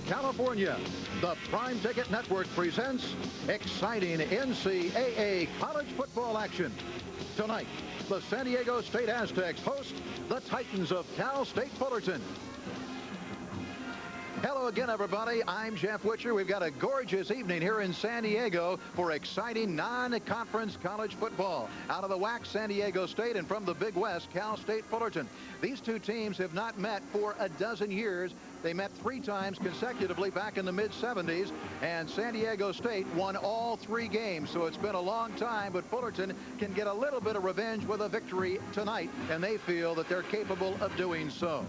California, the Prime Ticket Network presents exciting NCAA college football action. Tonight, the San Diego State Aztecs host the Titans of Cal State Fullerton. Hello again, everybody. I'm Jeff Witcher. We've got a gorgeous evening here in San Diego for exciting non-conference college football. Out of the WAC, San Diego State, and from the Big West, Cal State Fullerton. These two teams have not met for a dozen years. They met 3 times consecutively back in the mid-70s, and San Diego State won all 3 games. So it's been a long time, but Fullerton can get a little bit of revenge with a victory tonight, and they feel that they're capable of doing so.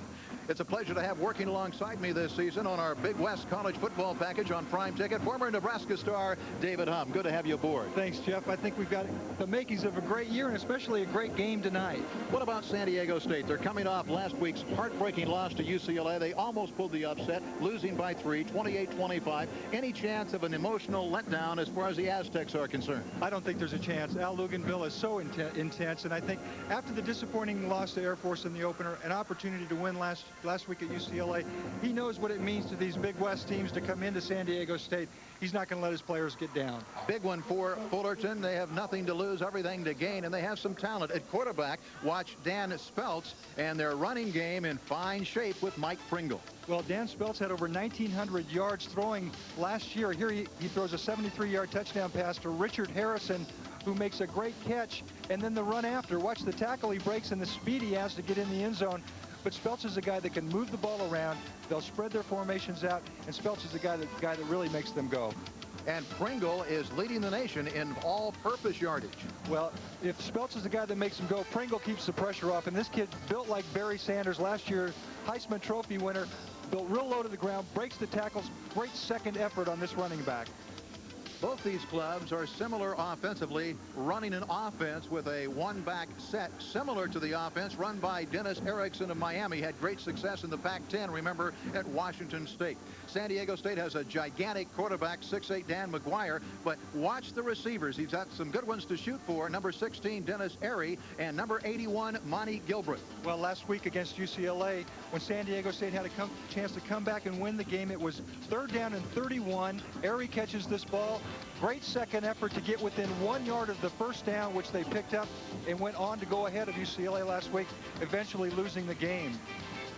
It's a pleasure to have working alongside me this season on our Big West college football package on Prime Ticket, former Nebraska star David Hum. Good to have you aboard. Thanks, Jeff. I think we've got the makings of a great year and especially a great game tonight. What about San Diego State? They're coming off last week's heartbreaking loss to UCLA. They almost pulled the upset, losing by 3, 28-25. Any chance of an emotional letdown as far as the Aztecs are concerned? I don't think there's a chance. Al Luganville is so intense, and I think after the disappointing loss to Air Force in the opener, an opportunity to win last week at UCLA, he knows what it means to these Big West teams to come into San Diego State. He's not going to let his players get down. Big one for Fullerton. They have nothing to lose, everything to gain, and they have some talent at quarterback. Watch Dan Speltz and their running game in fine shape with Mike Pringle. Well, Dan Speltz had over 1,900 yards throwing last year. Here he throws a 73-yard touchdown pass to Richard Harrison, who makes a great catch, and then the run after. Watch the tackle he breaks and the speed he has to get in the end zone. But Speltz is a guy that can move the ball around. They'll spread their formations out, and Speltz is the guy that really makes them go. And Pringle is leading the nation in all-purpose yardage. Well, if Speltz is the guy that makes them go, Pringle keeps the pressure off. And this kid, built like Barry Sanders, last year Heisman Trophy winner, built real low to the ground, breaks the tackles, great second effort on this running back. Both these clubs are similar offensively, running an offense with a one-back set, similar to the offense run by Dennis Erickson of Miami. Had great success in the Pac-10, remember, at Washington State. San Diego State has a gigantic quarterback, 6'8" Dan McGuire, but watch the receivers. He's got some good ones to shoot for. Number 16, Dennis Airy, and number 81, Monty Gilbreth. Well, last week against UCLA, when San Diego State had a chance to come back and win the game, it was 3rd down and 31. Airy catches this ball. Great second effort to get within 1 yard of the first down, which they picked up and went on to go ahead of UCLA last week, eventually losing the game.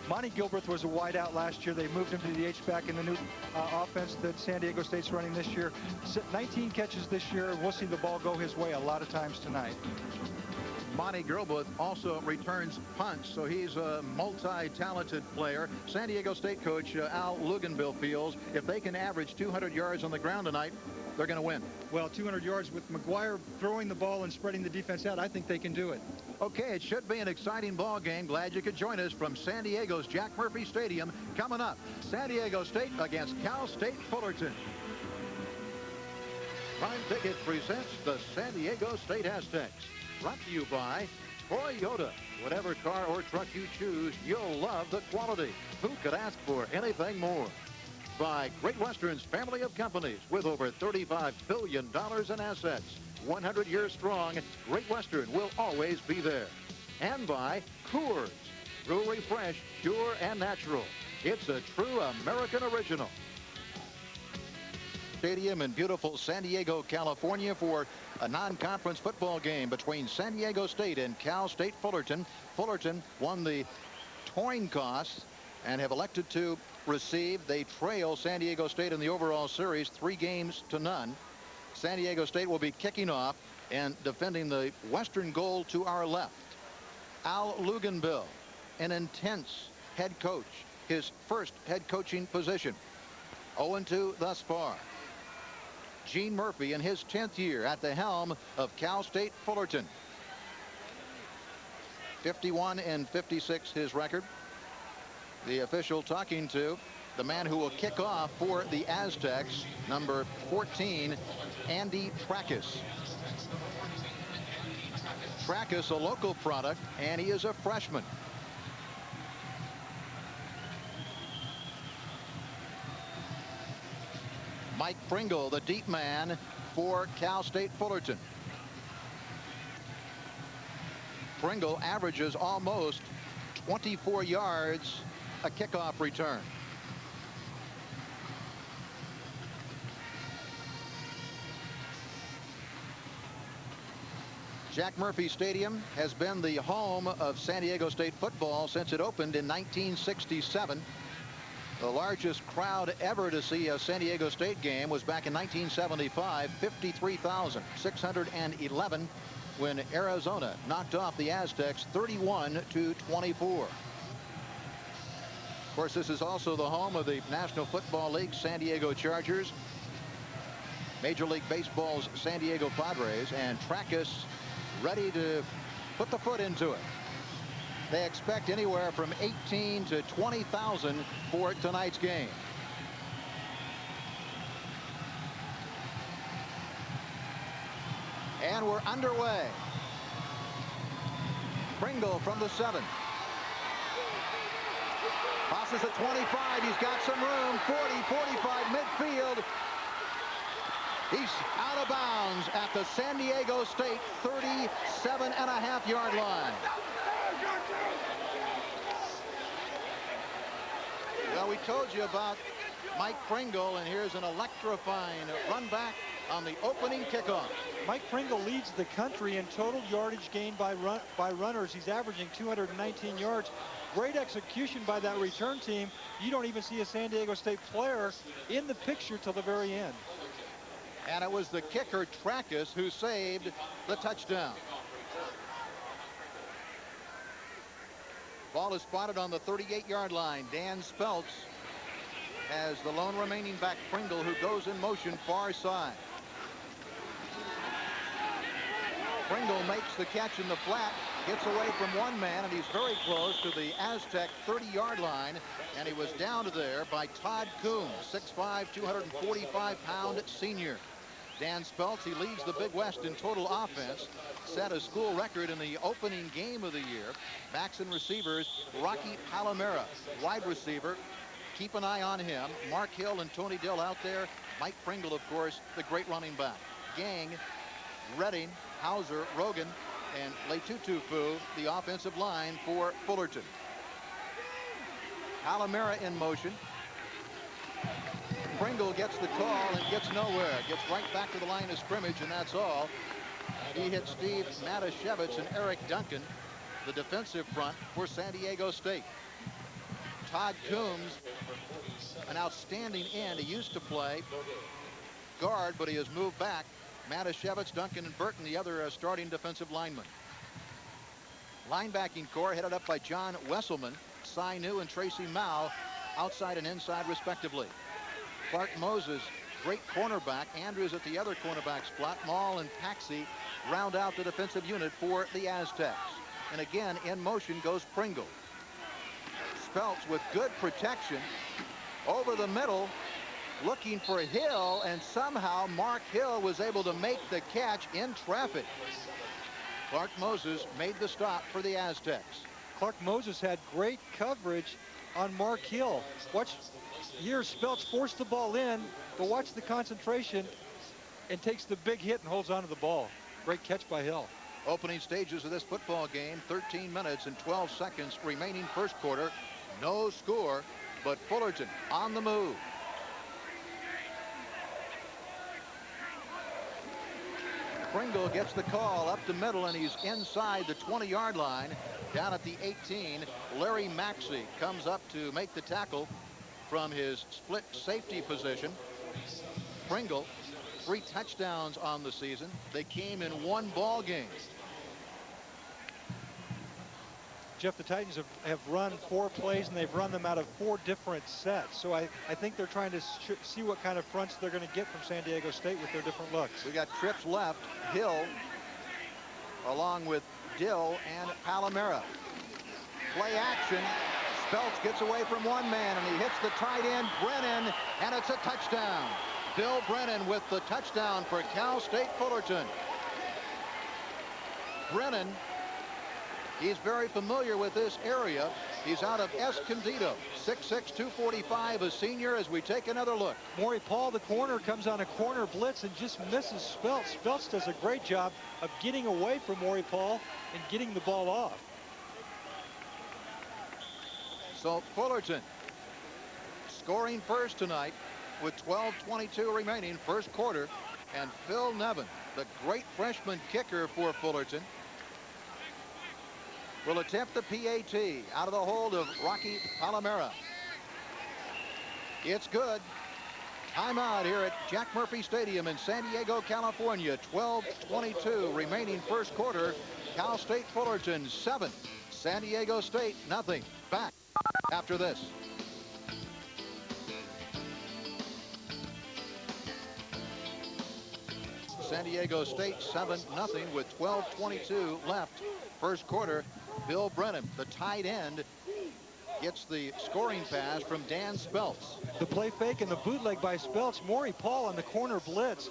Monty Gilbreth was a wideout last year. They moved him to the H-back in the new offense that San Diego State's running this year. 19 catches this year. We'll see the ball go his way a lot of times tonight. Monty Gilbreth also returns punts, so he's a multi-talented player. San Diego State coach Al Luganville feels if they can average 200 yards on the ground tonight, they're going to win. Well, 200 yards with McGuire throwing the ball and spreading the defense out, I think they can do it. Okay, it should be an exciting ball game. Glad you could join us from San Diego's Jack Murphy Stadium. Coming up, San Diego State against Cal State Fullerton. Prime Ticket presents the San Diego State Aztecs. Brought to you by Toyota. Whatever car or truck you choose, you'll love the quality. Who could ask for anything more? By Great Western's family of companies with over $35 billion in assets. 100 years strong, Great Western will always be there. And by Coors. Brewery fresh, pure, and natural. It's a true American original. Stadium in beautiful San Diego, California for a non-conference football game between San Diego State and Cal State Fullerton. Fullerton won the coin toss and have elected to receive. They trail San Diego State in the overall series 3-0. San Diego State will be kicking off and defending the western goal to our left. Al Luganville, an intense head coach, his first head coaching position. 0-2 thus far. Gene Murphy in his 10th year at the helm of Cal State Fullerton. 51-56 his record. The official talking to the man who will kick off for the Aztecs, number 14, Andy Trackus. Trackus, a local product, and he is a freshman. Mike Pringle, the deep man for Cal State Fullerton. Pringle averages almost 24 yards a kickoff return. Jack Murphy Stadium has been the home of San Diego State football since it opened in 1967. The largest crowd ever to see a San Diego State game was back in 1975, 53,611, when Arizona knocked off the Aztecs 31-24. Of course, this is also the home of the National Football League San Diego Chargers, Major League Baseball's San Diego Padres, and Tracus ready to put the foot into it. They expect anywhere from 18 to 20,000 for tonight's game. And we're underway. Pringle from the 7. Passes at 25. He's got some room. 40, 45, midfield. He's out of bounds at the San Diego State 37.5-yard line. Well, we told you about Mike Pringle, and here's an electrifying run back on the opening kickoff. Mike Pringle leads the country in total yardage gained by runners. He's averaging 219 yards. Great execution by that return team. You don't even see a San Diego State player in the picture till the very end. And it was the kicker, Tracus, who saved the touchdown. Ball is spotted on the 38-yard line. Dan Speltz has the lone remaining back, Pringle, who goes in motion far side. Pringle makes the catch in the flat, gets away from one man, and he's very close to the Aztec 30-yard line, and he was down to there by Todd Coombs, 6'5", 245-pound senior. Dan Speltz, he leads the Big West in total offense, set a school record in the opening game of the year. Backs and receivers, Rocky Palomera, wide receiver. Keep an eye on him. Mark Hill and Tony Dill out there. Mike Pringle, of course, the great running back. Gang, Redding, Hauser, Rogan, and Letutufu, the offensive line for Fullerton. Palomera in motion. Pringle gets the call and gets nowhere. Gets right back to the line of scrimmage, and that's all. He hit Steve Matashevitz and Eric Duncan, the defensive front for San Diego State. Todd Coombs, an outstanding end. He used to play guard, but he has moved back. Matashevitz, Duncan, and Burton, the other starting defensive linemen. Linebacking core headed up by John Wesselman, Cy New, and Tracy Mao, outside and inside respectively. Clark Moses, great cornerback. Andrews at the other cornerback spot. Maul and Paxi round out the defensive unit for the Aztecs. And again, in motion goes Pringle. Speltz with good protection over the middle, looking for Hill, and somehow Mark Hill was able to make the catch in traffic. Clark Moses made the stop for the Aztecs. Clark Moses had great coverage on Mark Hill. Watch. Here, Speltz forced the ball in, but watch the concentration, and takes the big hit and holds onto the ball. Great catch by Hill. Opening stages of this football game, 13 minutes and 12 seconds remaining first quarter. No score, but Fullerton on the move. Pringle gets the call up the middle, and he's inside the 20-yard line. Down at the 18, Larry Maxey comes up to make the tackle from his split safety position. Pringle, 3 touchdowns on the season. They came in one ball game. Jeff, the Titans have run 4 plays, and they've run them out of 4 different sets. So I think they're trying to see what kind of fronts they're going to get from San Diego State with their different looks. We got trips left. Hill along with Dill and Palomera. Play action. Speltz gets away from one man, and he hits the tight end, Brennan, and it's a touchdown. Bill Brennan with the touchdown for Cal State Fullerton. Brennan, he's very familiar with this area. He's out of Escondido, 6'6", 245, a senior, as we take another look. Maury Paul, the corner, comes on a corner blitz and just misses Speltz. Speltz does a great job of getting away from Maury Paul and getting the ball off. So Fullerton scoring first tonight with 12:22 remaining first quarter, and Phil Nevin the great freshman kicker for Fullerton, will attempt the PAT out of the hold of Rocky Palomera. It's good. Timeout here at Jack Murphy Stadium in San Diego, California. 12:22 remaining first quarter. Cal State Fullerton 7, San Diego State nothing. Back after this. San Diego State 7-0 with 12:22 left first quarter. Bill Brennan, the tight end, gets the scoring pass from Dan Speltz. The play fake and the bootleg by Speltz. Maury Paul on the corner blitz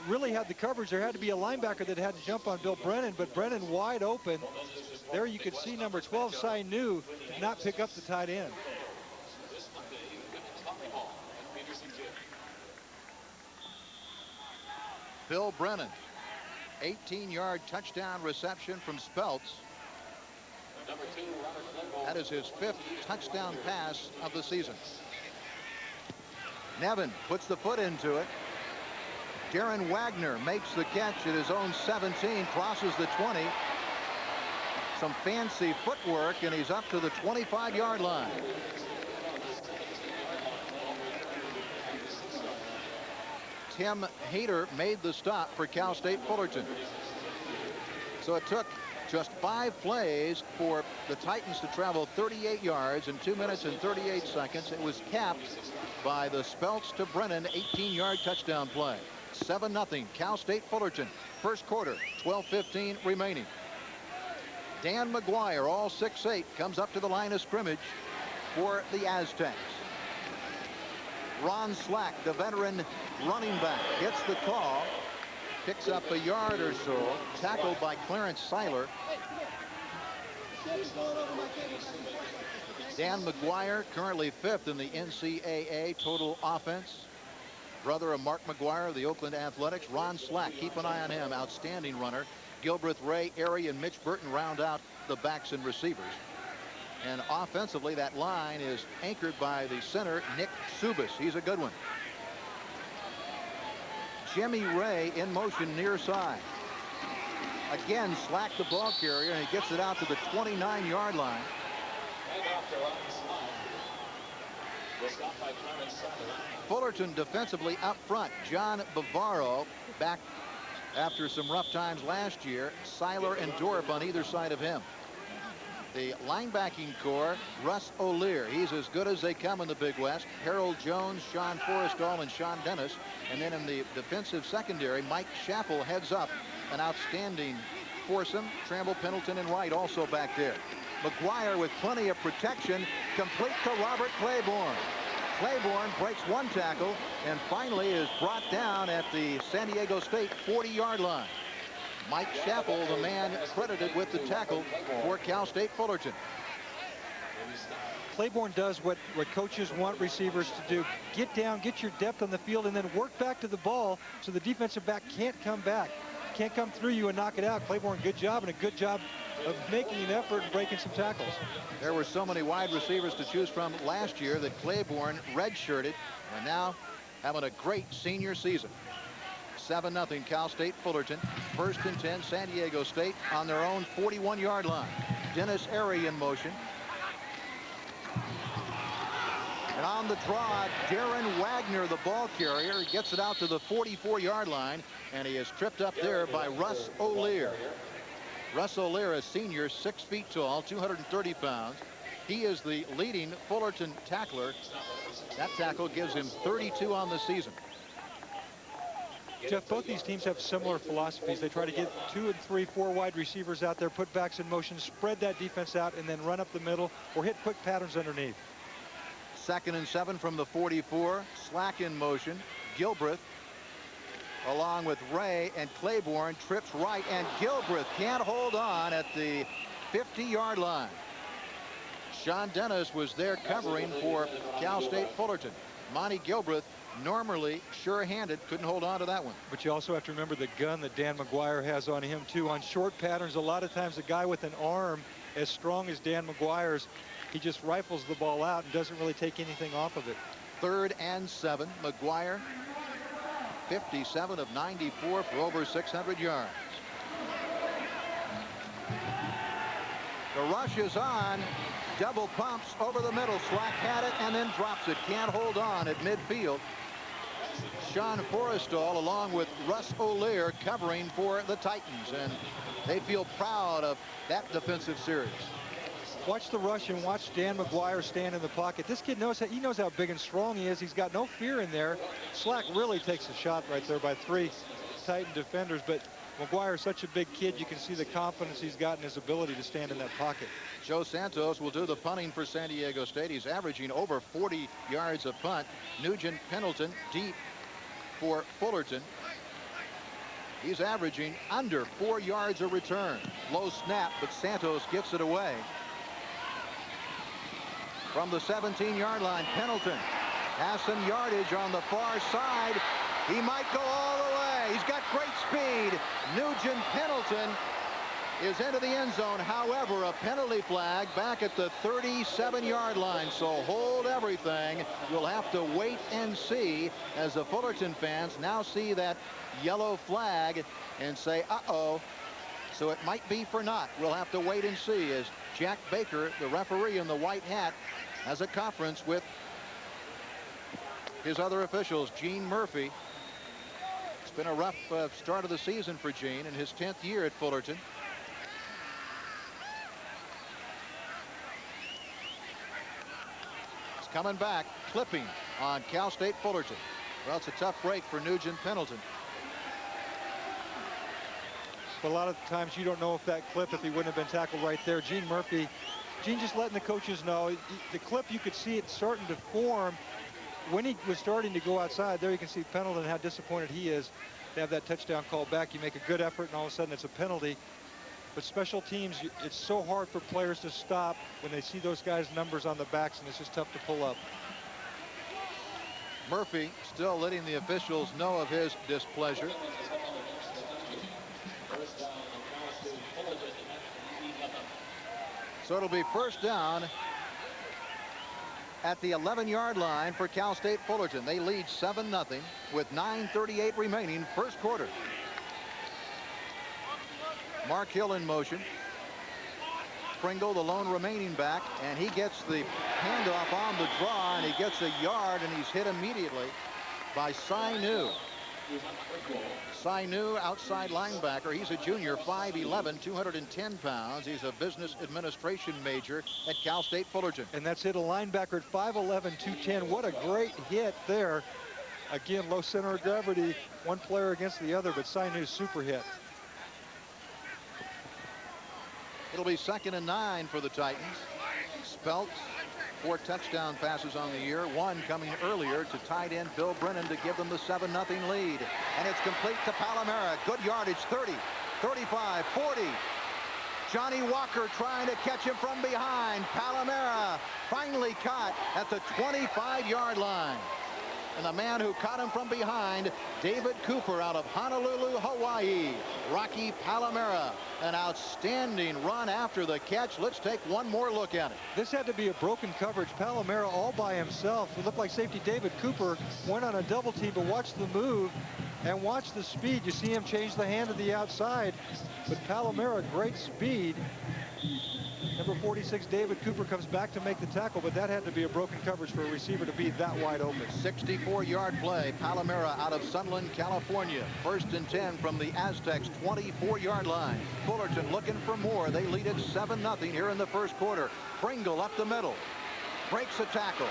really had the coverage. There had to be a linebacker that had to jump on Bill Brennan, but Brennan wide open. There you could see number 12, Cy New, did not pick up the tight end. Bill Brennan, 18-yard touchdown reception from Speltz. That is his 5th touchdown pass of the season. Nevin puts the foot into it. Darren Wagner makes the catch at his own 17, crosses the 20. Some fancy footwork, and he's up to the 25-yard line. Tim Hayter made the stop for Cal State Fullerton. So it took just 5 plays for the Titans to travel 38 yards in 2 minutes and 38 seconds. It was capped by the Speltz to Brennan 18-yard touchdown play. 7-0 Cal State Fullerton. First quarter, 12:15 remaining. Dan McGuire, all 6'8", comes up to the line of scrimmage for the Aztecs. Ron Slack, the veteran running back, gets the call. Picks up a yard or so, tackled by Clarence Seiler. Dan McGuire, currently 5th in the NCAA total offense. Brother of Mark McGuire of the Oakland Athletics. Ron Slack, keep an eye on him, outstanding runner. Gilbreth, Ray, Airy, and Mitch Burton round out the backs and receivers. And offensively, that line is anchored by the center, Nick Subas. He's a good one. Jimmy Ray in motion near side. Again, Slack the ball carrier, and he gets it out to the 29-yard line. Fullerton defensively up front. John Bavaro back after some rough times last year. Seiler and Dorp on either side of him. The linebacking core, Russ O'Leary. He's as good as they come in the Big West. Harold Jones, Sean Forrestall, and Sean Dennis. And then in the defensive secondary, Mike Schaffel heads up an outstanding foursome. Tramble, Pendleton, and Wright also back there. McGuire with plenty of protection, complete to Robert Claiborne. Claiborne breaks one tackle and finally is brought down at the San Diego State 40-yard line. Mike Schaffel, the man credited with the tackle for Cal State Fullerton. Claiborne does what coaches want receivers to do. Get down, get your depth on the field, and then work back to the ball so the defensive back can't come back. Can't come through you and knock it out. Claiborne, good job, and a good job of making an effort and breaking some tackles. There were so many wide receivers to choose from last year that Claiborne redshirted, and now having a great senior season. 7-0 Cal State Fullerton. 1st and 10 San Diego State on their own 41-yard line. Dennis Airy in motion. And on the draw, Darren Wagner, the ball carrier, gets it out to the 44-yard line, and he is tripped up there by Russ O'Leary. Russ O'Leary, a senior, 6 feet tall, 230 pounds. He is the leading Fullerton tackler. That tackle gives him 32 on the season. Jeff, both these teams have similar philosophies. They try to get 2 and 3, 4 wide receivers out there, put backs in motion, spread that defense out, and then run up the middle or hit quick patterns underneath. 2nd and 7 from the 44. Slack in motion. Gilbreth, along with Ray and Claiborne, trips right, and Gilbreth can't hold on at the 50-yard line. Sean Dennis was there covering for Cal State Fullerton. Monty Gilbreth, normally sure-handed, couldn't hold on to that one. But you also have to remember the gun that Dan McGuire has on him, too. On short patterns, a lot of times a guy with an arm as strong as Dan McGuire's, he just rifles the ball out and doesn't really take anything off of it. 3rd and 7. McGuire 57 of 94 for over 600 yards. The rush is on. Double pumps over the middle. Slack had it and then drops it. Can't hold on at midfield. Sean Forrestal along with Russ O'Leary covering for the Titans, and they feel proud of that defensive series. Watch the rush and watch Dan McGuire stand in the pocket. This kid knows how big and strong he is. He's got no fear in there. Slack really takes a shot right there by 3 Titan defenders, but McGuire is such a big kid. You can see the confidence he's got in his ability to stand in that pocket. Joe Santos will do the punting for San Diego State. He's averaging over 40 yards a punt. Nugent Pendleton deep for Fullerton. He's averaging under 4 yards a return. Low snap, but Santos gets it away. From the 17-yard line, Pendleton has some yardage on the far side. He might go all the way. He's got great speed. Nugent Pendleton is into the end zone. However, a penalty flag back at the 37-yard line. So hold everything. You'll have to wait and see as the Fullerton fans now see that yellow flag and say, uh-oh. So it might be for naught. We'll have to wait and see as Jack Baker, the referee in the white hat, has a conference with his other officials. Gene Murphy. It's been a rough start of the season for Gene in his 10th year at Fullerton. It's coming back, clipping on Cal State Fullerton. Well, it's a tough break for Nugent Pendleton. But a lot of times you don't know if that clip, if he wouldn't have been tackled right there. Gene Murphy, Gene just letting the coaches know. The clip, you could see it starting to form. When he was starting to go outside, there you can see Pendleton, how disappointed he is to have that touchdown called back. You make a good effort, and all of a sudden it's a penalty. But special teams, it's so hard for players to stop when they see those guys' numbers on the backs, and it's just tough to pull up. Murphy still letting the officials know of his displeasure. So it'll be first down at the 11-yard line for Cal State Fullerton. They lead 7-0 with 9:38 remaining, first quarter. Mark Hill in motion. Pringle, the lone remaining back, and he gets the handoff on the draw, and he gets a yard, and he's hit immediately by Cy New. Cy New, outside linebacker. He's a junior, 5'11", 210 pounds. He's a business administration major at Cal State Fullerton. And that's hit a linebacker at 5'11", 210. What a great hit there. Again, low center of gravity, one player against the other, but Cy New, super hit. It'll be 2nd and 9 for the Titans. Spelt, 4 touchdown passes on the year, 1 coming earlier to tight end Bill Brennan to give them the 7-0 lead. And it's complete to Palomera. Good yardage, 30, 35, 40. Johnny Walker trying to catch him from behind. Palomera finally caught at the 25-yard line. And the man who caught him from behind, David Cooper out of Honolulu, Hawaii. Rocky Palomera, an outstanding run after the catch. Let's take one more look at it. This had to be a broken coverage. Palomera all by himself. It looked like safety David Cooper went on a double team, but watch the move and watch the speed. You see him change the hand to the outside, but Palomera, great speed. Number 46, David Cooper, comes back to make the tackle, but that had to be a broken coverage for a receiver to be that wide open. 64-yard play. Palomera out of Sunland, California. 1st and 10 from the Aztecs' 24-yard line. Fullerton looking for more. They lead it 7-0 here in the first quarter. Pringle up the middle. Breaks a tackle.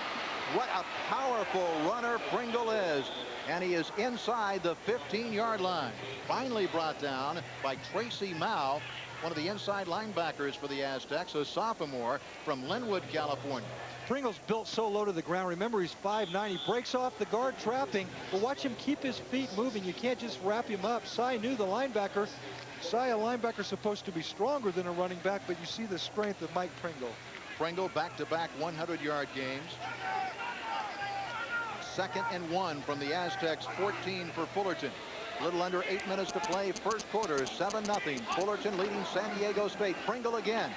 What a powerful runner Pringle is. And he is inside the 15-yard line. Finally brought down by Tracy Mao, one of the inside linebackers for the Aztecs, a sophomore from Linwood, California. Pringle's built so low to the ground. Remember, he's 5'9". He breaks off the guard trapping, but watch him keep his feet moving. You can't just wrap him up. Cy New, the linebacker. Cy, a linebacker, supposed to be stronger than a running back, but you see the strength of Mike Pringle. Pringle back-to-back 100-yard games. 2nd and 1 from the Aztecs, 14 for Fullerton. A little under 8 minutes to play, first quarter, 7-0. Fullerton leading San Diego State. Pringle again.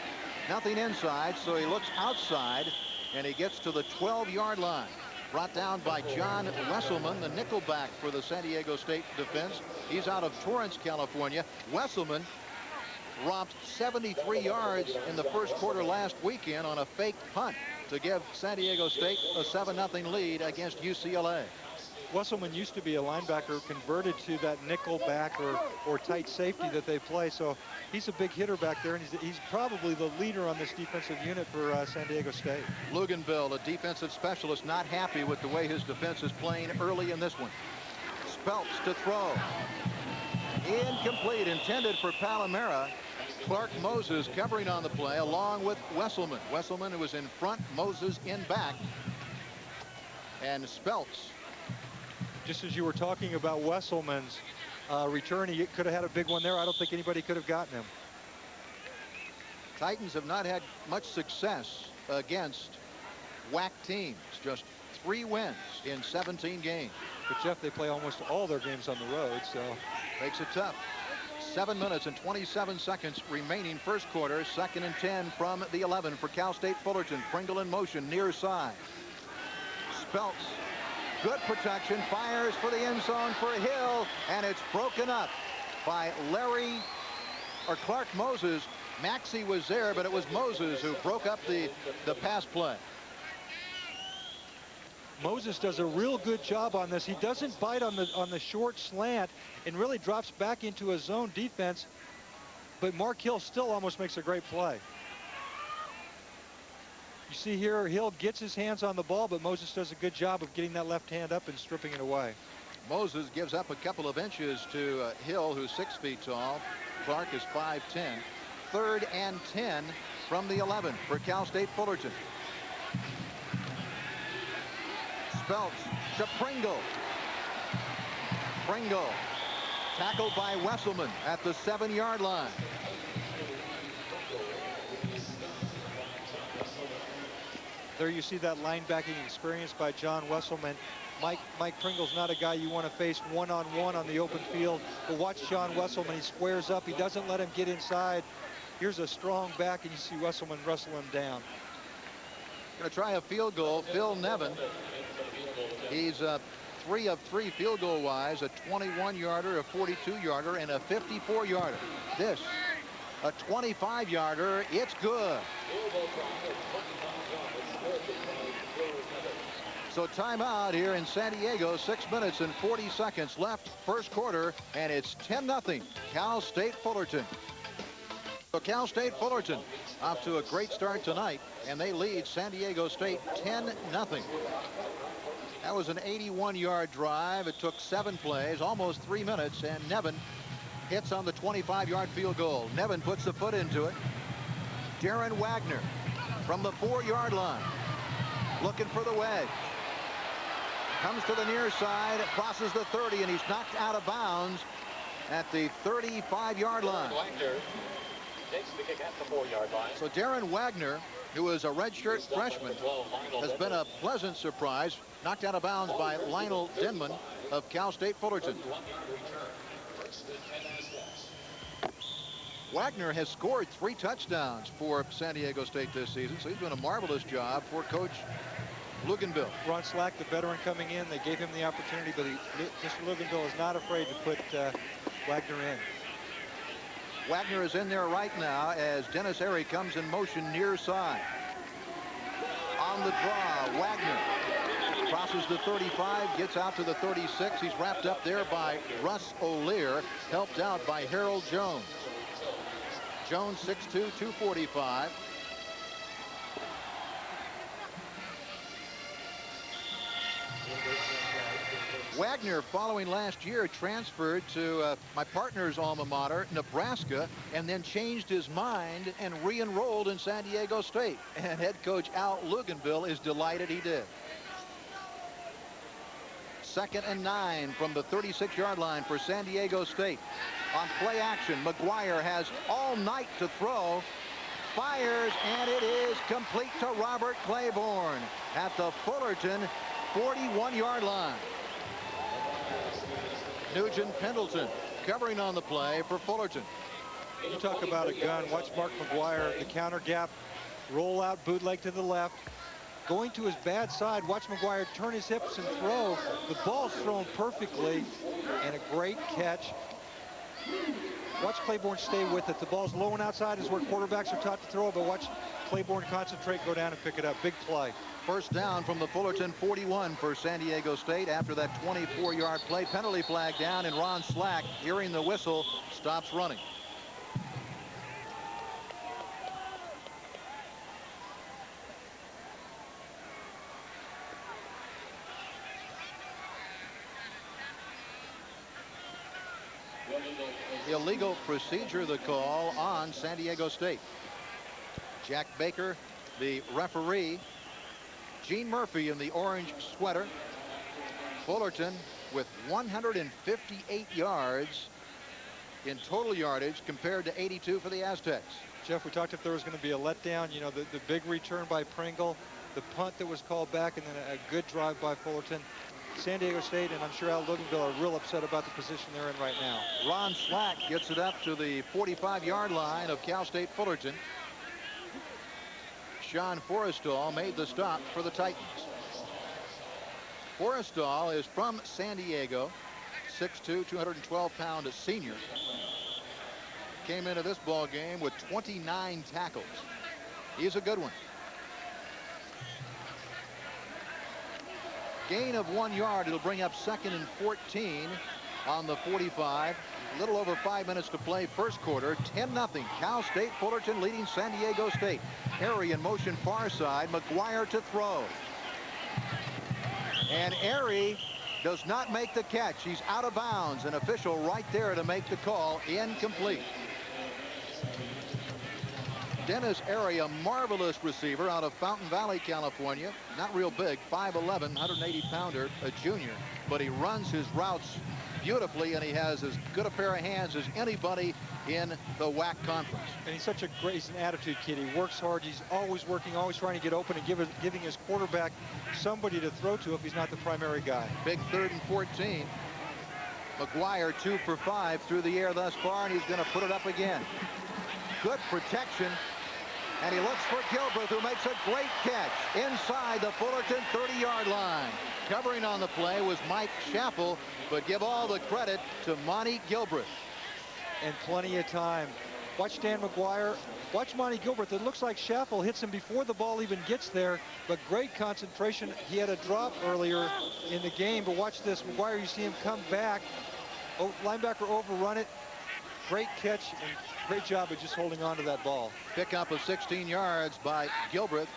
Nothing inside, so he looks outside, and he gets to the 12-yard line. brought down by John Wesselman, the nickelback for the San Diego State defense. He's out of Torrance, California. Wesselman romped 73 yards in the first quarter last weekend on a fake punt to give San Diego State a 7-0 lead against UCLA. Wesselman used to be a linebacker, converted to that nickel back or tight safety that they play. So he's a big hitter back there, and he's probably the leader on this defensive unit for San Diego State. Luganville, a defensive specialist, not happy with the way his defense is playing early in this one. Speltz to throw. Incomplete, intended for Palomera. Clark Moses covering on the play along with Wesselman. Wesselman, who was in front, Moses in back. And Speltz. Just as you were talking about Wesselman's return, he could have had a big one there. I don't think anybody could have gotten him. Titans have not had much success against WAC teams. Just 3 wins in 17 games. But Jeff, they play almost all their games on the road, so makes it tough. 7 minutes and 27 seconds remaining first quarter. 2nd and 10 from the 11 for Cal State Fullerton. Pringle in motion near side. Speltz, good protection, fires for the end zone for Hill, and it's broken up by Clark Moses. Maxey was there, but it was Moses who broke up the pass play. Moses does a real good job on this. He doesn't bite on the short slant and really drops back into a zone defense, but Mark Hill still almost makes a great play. You see here, Hill gets his hands on the ball, but Moses does a good job of getting that left hand up and stripping it away. Moses gives up a couple of inches to Hill, who's 6 feet tall. Clark is 5'10". 3rd and 10 from the 11 for Cal State Fullerton. Speltz to Pringle. Pringle tackled by Wesselman at the 7-yard line. There you see that linebacking experience by John Wesselman. Mike Pringle's not a guy you want to face one-on-one on the open field, but watch John Wesselman. He squares up. He doesn't let him get inside. Here's a strong back, and you see Wesselman wrestle him down. Going to try a field goal. Phil Nevin. He's 3 of 3 field goal wise, a 21-yarder, a 42-yarder, and a 54-yarder. This, a 25-yarder. It's good. So timeout here in San Diego. 6 minutes and 40 seconds left first quarter, and it's 10-0 Cal State Fullerton. So Cal State Fullerton off to a great start tonight, and they lead San Diego State 10-0. That was an 81-yard drive. It took 7 plays, almost 3 minutes, and Nevin hits on the 25-yard field goal. Nevin puts the foot into it. Darren Wagner from the 4-yard line, looking for the wedge. Comes to the near side, crosses the 30, and he's knocked out of bounds at the 35-yard line. Wagner takes the kick at the 4-yard line. So Darren Wagner, who is a redshirt freshman, has been a pleasant surprise. Knocked out of bounds by Lionel Denman of Cal State Fullerton. Wagner has scored 3 touchdowns for San Diego State this season, so he's doing a marvelous job for Coach Luganville. Ron Slack, the veteran coming in, they gave him the opportunity, but Mr. Luganville is not afraid to put Wagner in. Wagner is in there right now as Dennis Airy comes in motion near side. On the draw, Wagner crosses the 35, gets out to the 36. He's wrapped up there by Russ O'Lear, helped out by Harold Jones. Jones 6'2", 245. Wagner, following last year, transferred to my partner's alma mater, Nebraska, and then changed his mind and re-enrolled in San Diego State. And head coach Al Luganville is delighted he did. 2nd and 9 from the 36-yard line for San Diego State. On play action, McGuire has all night to throw. Fires, and it is complete to Robert Claiborne at the Fullerton 41-yard line. Nugent Pendleton covering on the play for Fullerton. You talk about a gun. Watch Mark McGuire, the counter gap, roll out, bootleg to the left. going to his bad side. Watch McGuire turn his hips and throw. The ball's thrown perfectly, and a great catch. Watch Claiborne stay with it. The ball's low and outside is where quarterbacks are taught to throw, but watch Claiborne concentrate, go down and pick it up. Big play. First down from the Fullerton 41 for San Diego State after that 24-yard play. Penalty flag down, and Ron Slack, hearing the whistle, stops running. Illegal procedure, the call on San Diego State. Jack Baker, the referee. Gene Murphy in the orange sweater. Fullerton with 158 yards in total yardage compared to 82 for the Aztecs. Jeff, we talked if there was going to be a letdown, you know, the big return by Pringle, the punt that was called back, and then a good drive by Fullerton. San Diego State, and I'm sure Al Loganville are real upset about the position they're in right now. Ron Slack gets it up to the 45-yard line of Cal State Fullerton. Sean Forrestal made the stop for the Titans. Forrestal is from San Diego, 6'2", 212-pound senior. Came into this ball game with 29 tackles. He's a good one. Gain of 1 yard. It'll bring up 2nd and 14 on the 45. A little over 5 minutes to play first quarter. 10-0. Cal State Fullerton leading San Diego State. Airy in motion far side. McGuire to throw. And Airy does not make the catch. He's out of bounds. An official right there to make the call. Incomplete. Dennis Airy, a marvelous receiver out of Fountain Valley, California. Not real big, 5'11", 180-pounder, a junior. But he runs his routes beautifully, and he has as good a pair of hands as anybody in the WAC conference. And he's such a great, he's an attitude kid. He works hard. He's always working, always trying to get open and giving his quarterback somebody to throw to if he's not the primary guy. Big 3rd and 14. McGuire 2 for 5 through the air thus far, and he's going to put it up again. Good protection. And he looks for Gilbreth, who makes a great catch inside the Fullerton 30-yard line. Covering on the play was Mike Schaffel, but give all the credit to Monty Gilbreth. And plenty of time. Watch Dan McGuire. Watch Monty Gilbreth. It looks like Schaffel hits him before the ball even gets there, but great concentration. He had a drop earlier in the game, but watch this. McGuire, you see him come back. Oh, linebacker overrun it. Great catch and great job of just holding on to that ball. Pickup of 16 yards by Gilbreth.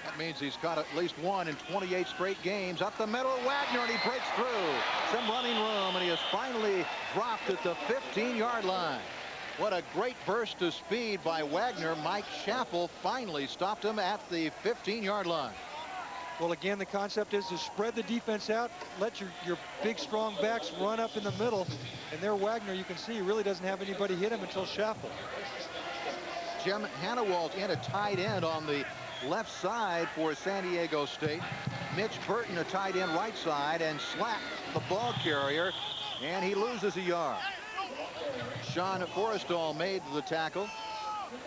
That means he's caught at least one in 28 straight games. Up the middle, Wagner, and he breaks through. Some running room, and he is finally dropped at the 15-yard line. What a great burst of speed by Wagner. Mike Schaffel finally stopped him at the 15-yard line. Well, again, the concept is to spread the defense out, let your big, strong backs run up in the middle. And there, Wagner, you can see he really doesn't have anybody hit him until Schaffel. Jim Hannawalt in a tight end on the left side for San Diego State. Mitch Burton a tight end right side, and Slack the ball carrier, and he loses a yard. Sean Forrestal made the tackle.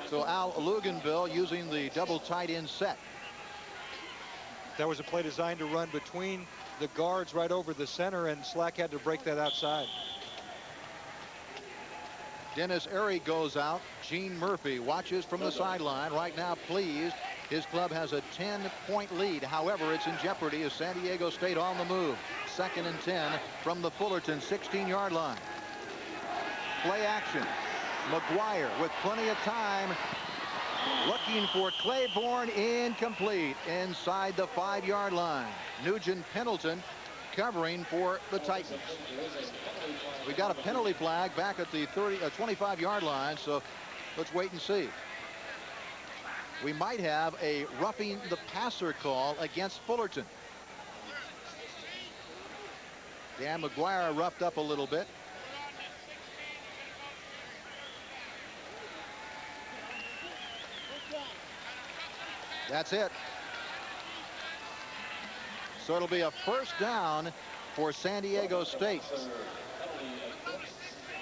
So Al Luganville using the double tight end set. That was a play designed to run between the guards right over the center, and Slack had to break that outside. Dennis Airy goes out. Gene Murphy watches from the sideline. Right now pleased. His club has a 10-point lead. However, it's in jeopardy as San Diego State on the move. 2nd and 10 from the Fullerton 16-yard line. Play action. McGuire with plenty of time. Looking for Claiborne, incomplete inside the 5-yard line. Nugent Pendleton covering for the Titans. We got a penalty flag back at the 25-yard line, so let's wait and see. We might have a roughing the passer call against Fullerton. Dan McGuire roughed up a little bit. That's it. So it'll be a first down for San Diego State.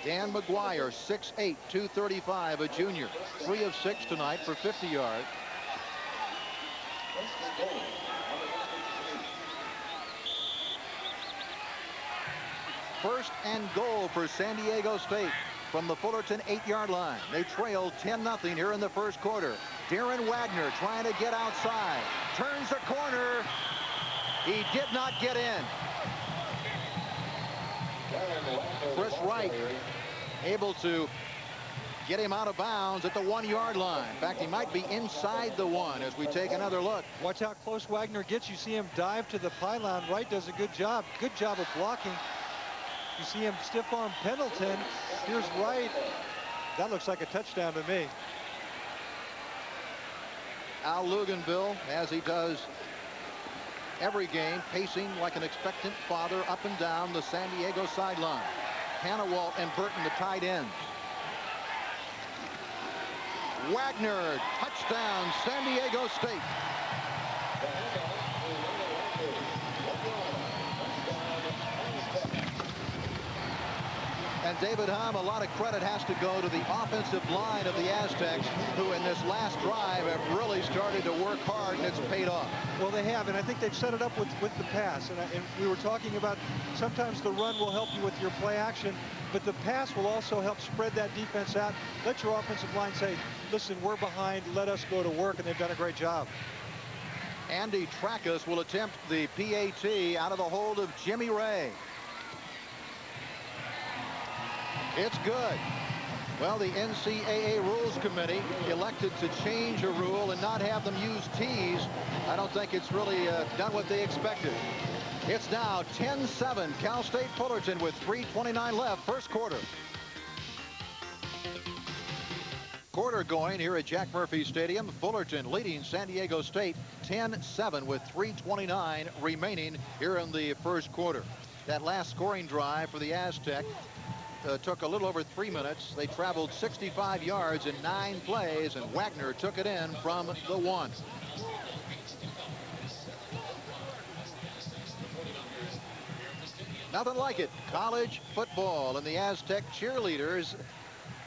Dan McGuire, 6'8", 235, a junior. 3 of 6 tonight for 50 yards. First and goal for San Diego State from the Fullerton 8-yard line. They trailed 10-0 here in the first quarter. Darren Wagner trying to get outside. Turns the corner. He did not get in. Chris Wright able to get him out of bounds at the 1-yard line. In fact, he might be inside the 1 as we take another look. Watch how close Wagner gets. You see him dive to the pylon. Wright does a good job of blocking. You see him stiff arm Pendleton. Here's Wright. That looks like a touchdown to me. Al Luganville, as he does every game, pacing like an expectant father up and down the San Diego sideline. Hannawalt and Burton, the tight ends. Wagner, touchdown, San Diego State. And David Hum, a lot of credit has to go to the offensive line of the Aztecs, who in this last drive have really started to work hard, and it's paid off. Well, they have, and I think they've set it up with the pass. And we were talking about sometimes the run will help you with your play action, but the pass will also help spread that defense out. Let your offensive line say, listen, we're behind, let us go to work, and they've done a great job. Andy Trackus will attempt the PAT out of the hold of Jimmy Ray. It's good. Well, the NCAA Rules Committee elected to change a rule and not have them use tees. I don't think it's really done what they expected. It's now 10-7, Cal State Fullerton with 3:29 left, first quarter. Quarter going here at Jack Murphy Stadium. Fullerton leading San Diego State 10-7 with 3:29 remaining here in the first quarter. That last scoring drive for the Aztec took a little over 3 minutes. They traveled 65 yards in 9 plays, and Wagner took it in from the 1. Nothing like it. College football, and the Aztec cheerleaders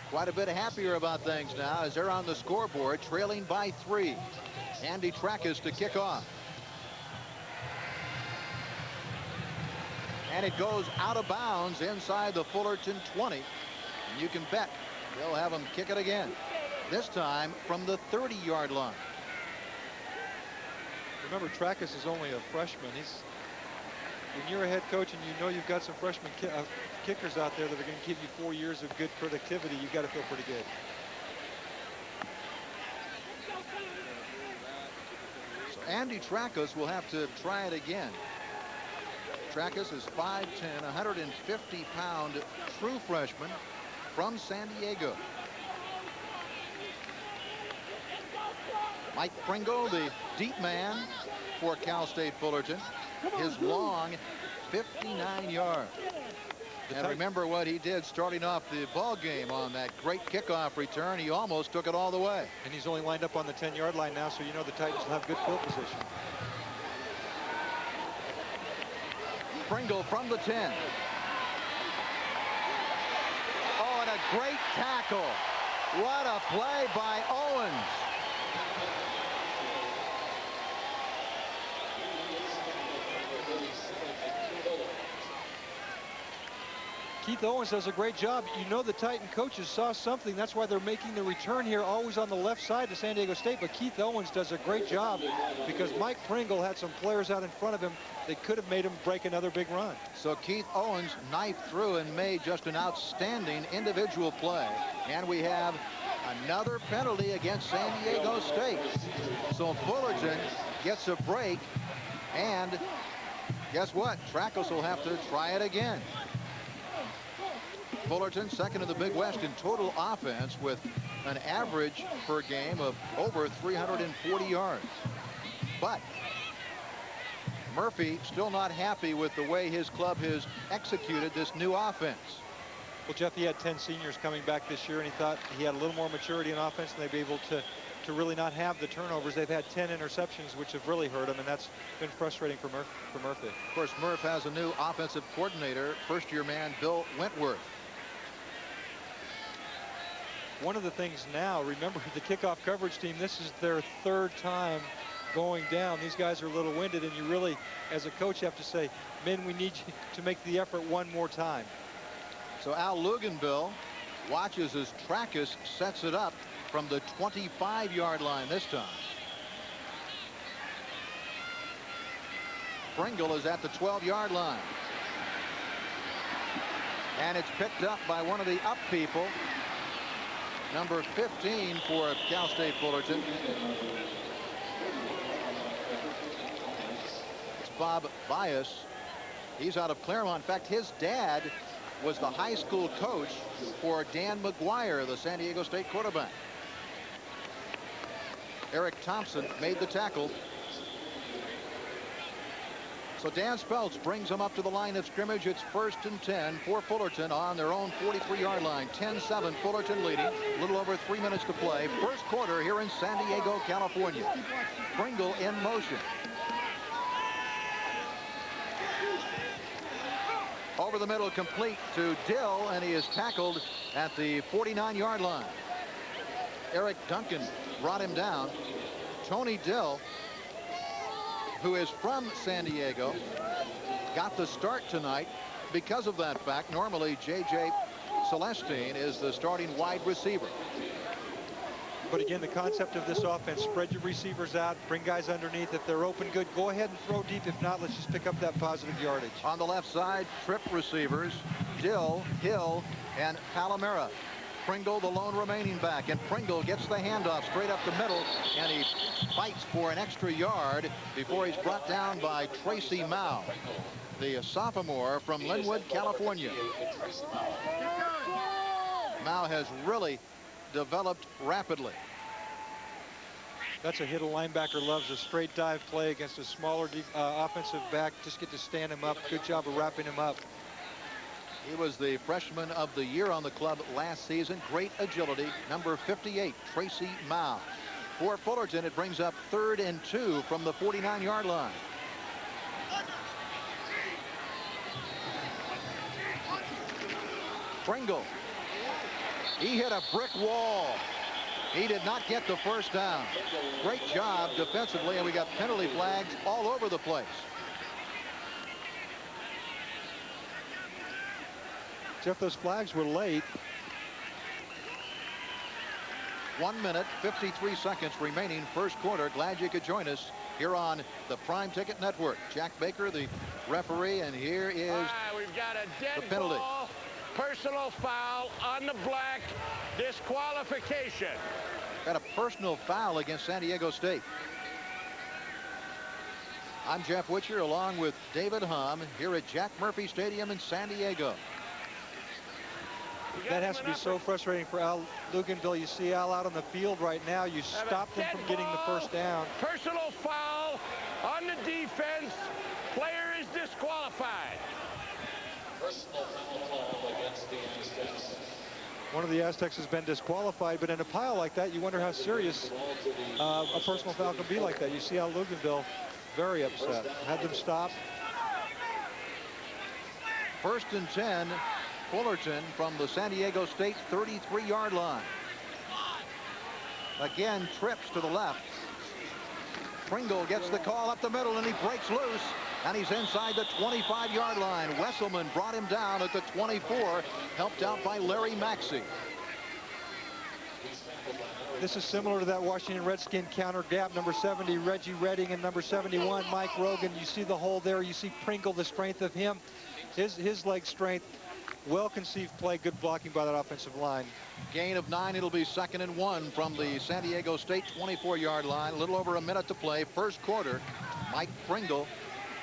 quite a bit happier about things now as they're on the scoreboard, trailing by 3. Andy Trackus to kick off. And it goes out of bounds inside the Fullerton 20. And you can bet they'll have him kick it again. This time from the 30-yard line. Remember, Trackus is only a freshman. When you're a head coach and you know you've got some freshman kickers out there that are going to give you 4 years of good productivity, you've got to feel pretty good. So Andy Trackus will have to try it again. Trackus is 5'10", 150-pound true freshman from San Diego. Mike Pringle, the deep man for Cal State Fullerton. His long 59 yards. And remember what he did starting off the ball game on that great kickoff return. He almost took it all the way. And he's only lined up on the 10-yard line now, so you know the Titans will have good field position. Pringle from the 10. Oh, and a great tackle. What a play by Owens. Keith Owens does a great job. You know the Titan coaches saw something. That's why they're making the return here always on the left side to San Diego State. But Keith Owens does a great job because Mike Pringle had some players out in front of him that could have made him break another big run. So Keith Owens knifed through and made just an outstanding individual play. And we have another penalty against San Diego State. So Fullerton gets a break. And guess what? Trackus will have to try it again. Fullerton second in the Big West in total offense with an average per game of over 340 yards. But Murphy still not happy with the way his club has executed this new offense. Well, Jeff, he had 10 seniors coming back this year, and he thought he had a little more maturity in offense, and they'd be able to really not have the turnovers. They've had 10 interceptions, which have really hurt him, and that's been frustrating for Murphy. Of course, Murph has a new offensive coordinator, first-year man Bill Wentworth. One of the things now, remember the kickoff coverage team, this is their 3rd time going down. These guys are a little winded, and you really, as a coach, have to say, men, we need you to make the effort one more time. So Al Luganville watches as Trackus sets it up from the 25-yard line this time. Pringle is at the 12-yard line. And it's picked up by one of the up people, number 15 for Cal State Fullerton. It's Bob Bias. He's out of Claremont. In fact, his dad was the high school coach for Dan McGuire, the San Diego State quarterback. Eric Thompson made the tackle. So Dan Speltz brings them up to the line of scrimmage. It's 1st and 10 for Fullerton on their own 43-yard line. 10-7 Fullerton leading. A little over 3 minutes to play. First quarter here in San Diego, California. Pringle in motion. Over the middle, complete to Dill, and he is tackled at the 49-yard line. Eric Duncan brought him down. Tony Dill, who is from San Diego, got the start tonight because of that fact. Normally, J.J. Celestine is the starting wide receiver. But again, the concept of this offense, spread your receivers out, bring guys underneath. If they're open, good, go ahead and throw deep. If not, let's just pick up that positive yardage. On the left side, trip receivers, Dill, Hill, and Palomera. Pringle, the lone remaining back, and Pringle gets the handoff straight up the middle, and he fights for an extra yard before he's brought down by Tracy Mao, the sophomore from Linwood, California. Mao has really developed rapidly. That's a hit a linebacker loves, a straight dive play against a smaller offensive back. Just get to stand him up. Good job of wrapping him up. He was the freshman of the year on the club last season. Great agility. Number 58, Tracy Mao. For Fullerton, it brings up 3rd and 2 from the 49-yard line. Pringle. He hit a brick wall. He did not get the first down. Great job defensively, and we got penalty flags all over the place. Jeff, those flags were late. 1 minute, 53 seconds remaining, first quarter. Glad you could join us here on the Prime Ticket Network. Jack Baker, the referee, and here is we've got a dead the penalty. Ball, personal foul on the black, disqualification. Got a personal foul against San Diego State. I'm Jeff Witcher along with David Hum here at Jack Murphy Stadium in San Diego. That has to be so frustrating for Al Luganville. You see Al out on the field right now. You stopped him from getting the first down. Personal foul on the defense. Player is disqualified. Personal foul against the Aztecs. One of the Aztecs has been disqualified, but in a pile like that, you wonder how serious a personal foul can be like that. You see Al Luganville very upset. Had them stop. 1st and 10. Fullerton from the San Diego State 33-yard line. Again, trips to the left. Pringle gets the call up the middle, and he breaks loose, and he's inside the 25-yard line. Wesselman brought him down at the 24, helped out by Larry Maxey. This is similar to that Washington Redskin counter gap. Number 70, Reggie Redding, and number 71, Mike Rogan. You see the hole there. You see Pringle, the strength of him, his leg strength. Well-conceived play, good blocking by that offensive line. Gain of 9. It'll be 2nd and 1 from the San Diego State 24-yard line. A little over a minute to play. First quarter. Mike Pringle,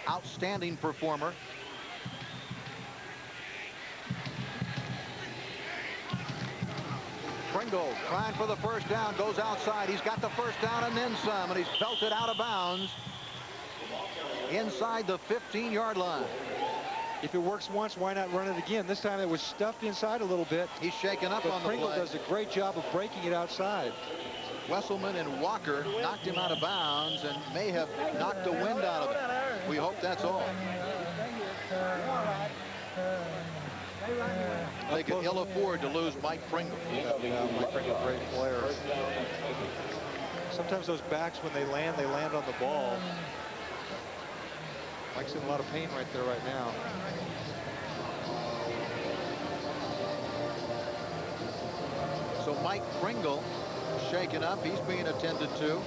outstanding performer. Pringle trying for the first down, goes outside. He's got the first down and then some, and he's belted out of bounds inside the 15-yard line. If it works once, why not run it again? This time it was stuffed inside a little bit. He's shaken up but on the Pringle play. does a great job of breaking it outside. Wesselman and Walker knocked him out of bounds and may have knocked the wind out of it. We hope that's all. They could ill afford to lose Mike Pringle. Yeah, Mike Pringle, great player. Sometimes those backs, when they land on the ball. Mike's in a lot of pain right there right now. So Mike Pringle shaken up. He's being attended to.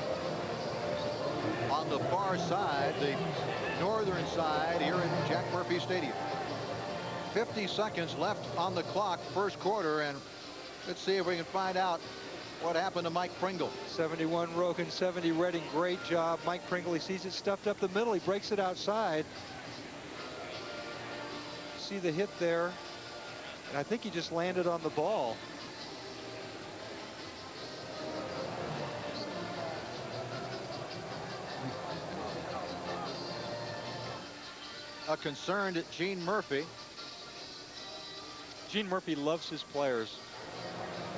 On the far side, the northern side here in Jack Murphy Stadium. 50 seconds left on the clock, first quarter, and let's see if we can find out what happened to Mike Pringle. 71 Rogan, 70 Redding. Great job. Mike Pringle, he sees it stuffed up the middle. He breaks it outside. See the hit there. And I think he just landed on the ball. A concerned Gene Murphy. Gene Murphy loves his players.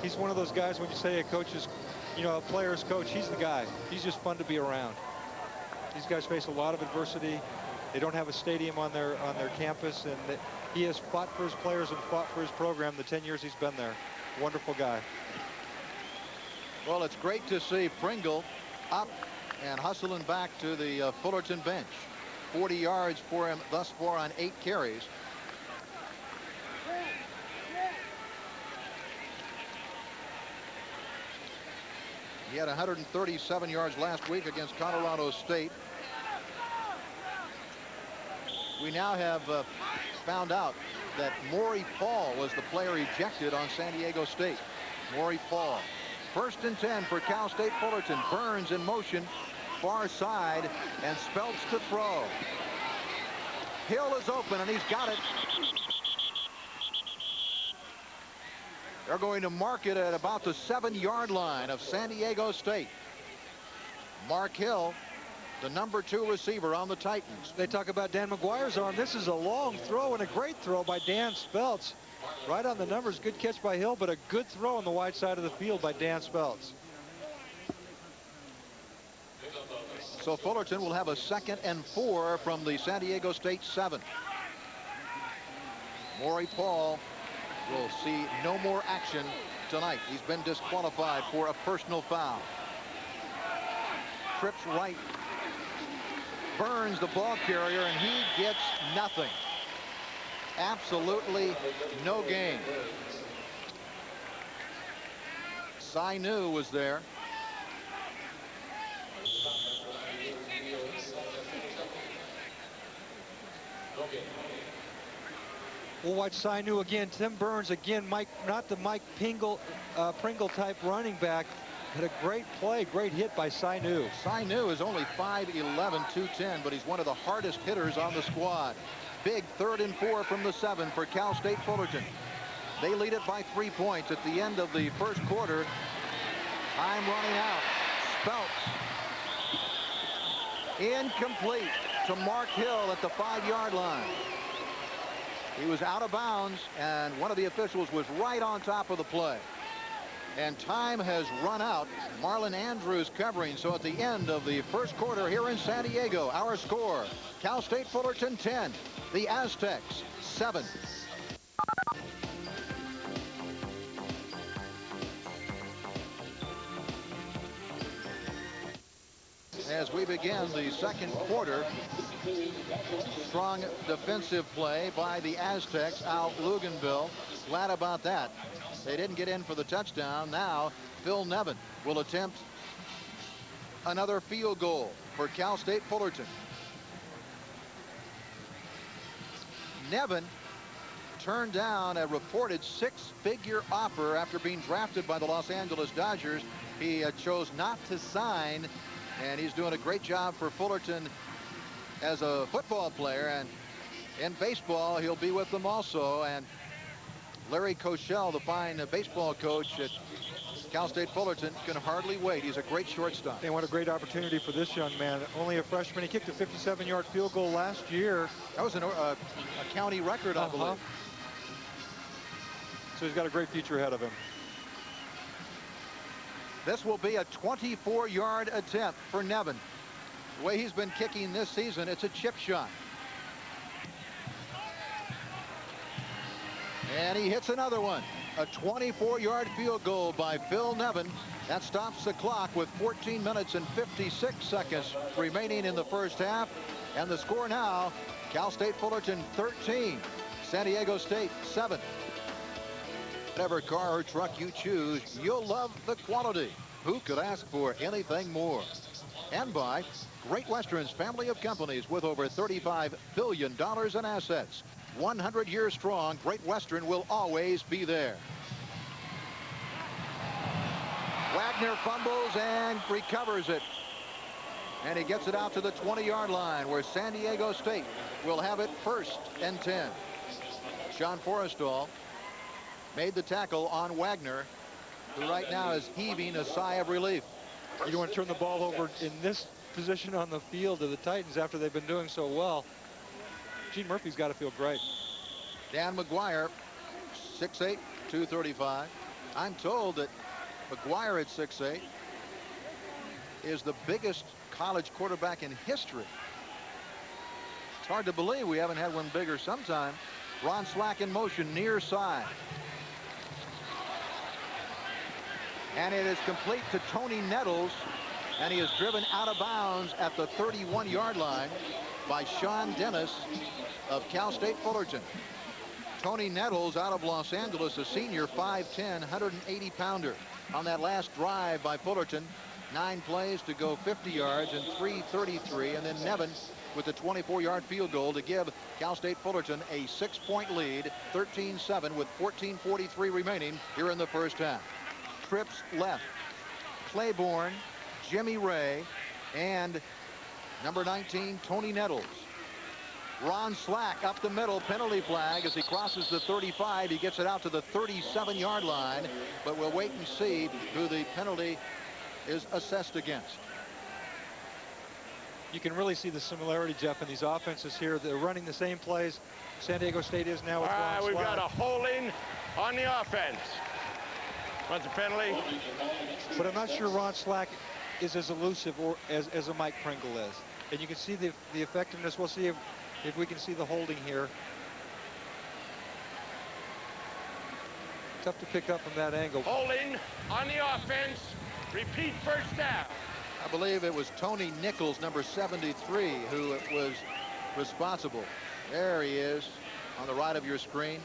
He's one of those guys, when you say a coach is, you know, a player's coach, he's the guy. He's just fun to be around. These guys face a lot of adversity. They don't have a stadium on their campus, and he has fought for his players and fought for his program the 10 years he's been there. Wonderful guy. Well, it's great to see Pringle up and hustling back to the Fullerton bench. 40 yards for him thus far on 8 carries. He had 137 yards last week against Colorado State. We now have found out that Maury Paul was the player ejected on San Diego State. Maury Paul. 1st and 10 for Cal State Fullerton. Burns in motion, far side, and Speltz to throw. Hill is open, and he's got it. They're going to mark it at about the 7-yard line of San Diego State. Mark Hill, the number 2 receiver on the Titans. They talk about Dan McGuire's arm. This is a long throw and a great throw by Dan Speltz. Right on the numbers. Good catch by Hill, but a good throw on the wide side of the field by Dan Speltz. So Fullerton will have a 2nd and 4 from the San Diego State 7. Maury Paul will see no more action tonight. He's been disqualified for a personal foul. Trips right. Burns the ball carrier, and he gets nothing. Absolutely no gain. Sainu was there. We'll watch Sainu again. Tim Burns again. Mike, not the Mike Pringle type running back, but a great play, great hit by Sainu. Sainu is only 5'11", 210, but he's one of the hardest hitters on the squad. Big 3rd and 4 from the 7 for Cal State Fullerton. They lead it by 3 points at the end of the first quarter. Time running out. Speltz. Incomplete to Mark Hill at the 5-yard line. He was out of bounds, and one of the officials was right on top of the play. And time has run out. Marlon Andrews covering. So at the end of the first quarter here in San Diego, our score, Cal State Fullerton 10, the Aztecs 7. As we begin the second quarter, strong defensive play by the Aztecs. Al Luganville, glad about that. They didn't get in for the touchdown. Now Phil Nevin will attempt another field goal for Cal State Fullerton. Nevin turned down a reported 6-figure offer after being drafted by the Los Angeles Dodgers. He chose not to sign, and he's doing a great job for Fullerton as a football player, and in baseball he'll be with them also. And Larry Koshel, the fine baseball coach at Cal State Fullerton, can hardly wait. He's a great shortstop. They want a great opportunity for this young man. Only a freshman. He kicked a 57-yard field goal last year. That was a county record, I believe. So he's got a great future ahead of him. This will be a 24-yard attempt for Nevin. The way he's been kicking this season, it's a chip shot. And he hits another one. A 24-yard field goal by Phil Nevin That stops the clock with 14 minutes and 56 seconds remaining in the first half. And the score now, Cal State Fullerton 13, San Diego State 7. Whatever car or truck you choose, you'll love the quality. Who could ask for anything more? And by Great Western's family of companies with over $35 billion in assets. 100 years strong, Great Western will always be there. Wagner fumbles and recovers it. And he gets it out to the 20-yard line where San Diego State will have it 1st and 10. Sean Forrestal made the tackle on Wagner, who right now is heaving a sigh of relief. You don't want to turn the ball over in this position on the field to the Titans after they've been doing so well. Gene Murphy's got to feel great. Dan McGuire, 6'8", 235. I'm told that McGuire at 6'8" is the biggest college quarterback in history. It's hard to believe we haven't had one bigger sometime. Ron Slack in motion near side. And it is complete to Tony Nettles, and he is driven out of bounds at the 31-yard line by Sean Dennis of Cal State Fullerton. Tony Nettles out of Los Angeles, a senior, 5'10", 180-pounder. On that last drive by Fullerton, 9 plays to go 50 yards and 3:33, and then Nevin with the 24-yard field goal to give Cal State Fullerton a 6-point lead, 13-7 with 14:43 remaining here in the first half. Trips left, Claiborne, Jimmy Ray, and number 19, Tony Nettles. Ron Slack up the middle, penalty flag as he crosses the 35. He gets it out to the 37-yard line, but we'll wait and see who the penalty is assessed against. You can really see the similarity, Jeff, in these offenses here. They're running the same plays. San Diego State is now with Ron Slack. We've got a holding on the offense. What's the penalty? But I'm not sure Ron Slack is as elusive or as a Mike Pringle is. And you can see the effectiveness. We'll see if we can see the holding here. Tough to pick up from that angle. Holding on the offense. Repeat first down. I believe it was Tony Nichols, number 73, who was responsible. There he is on the right of your screen.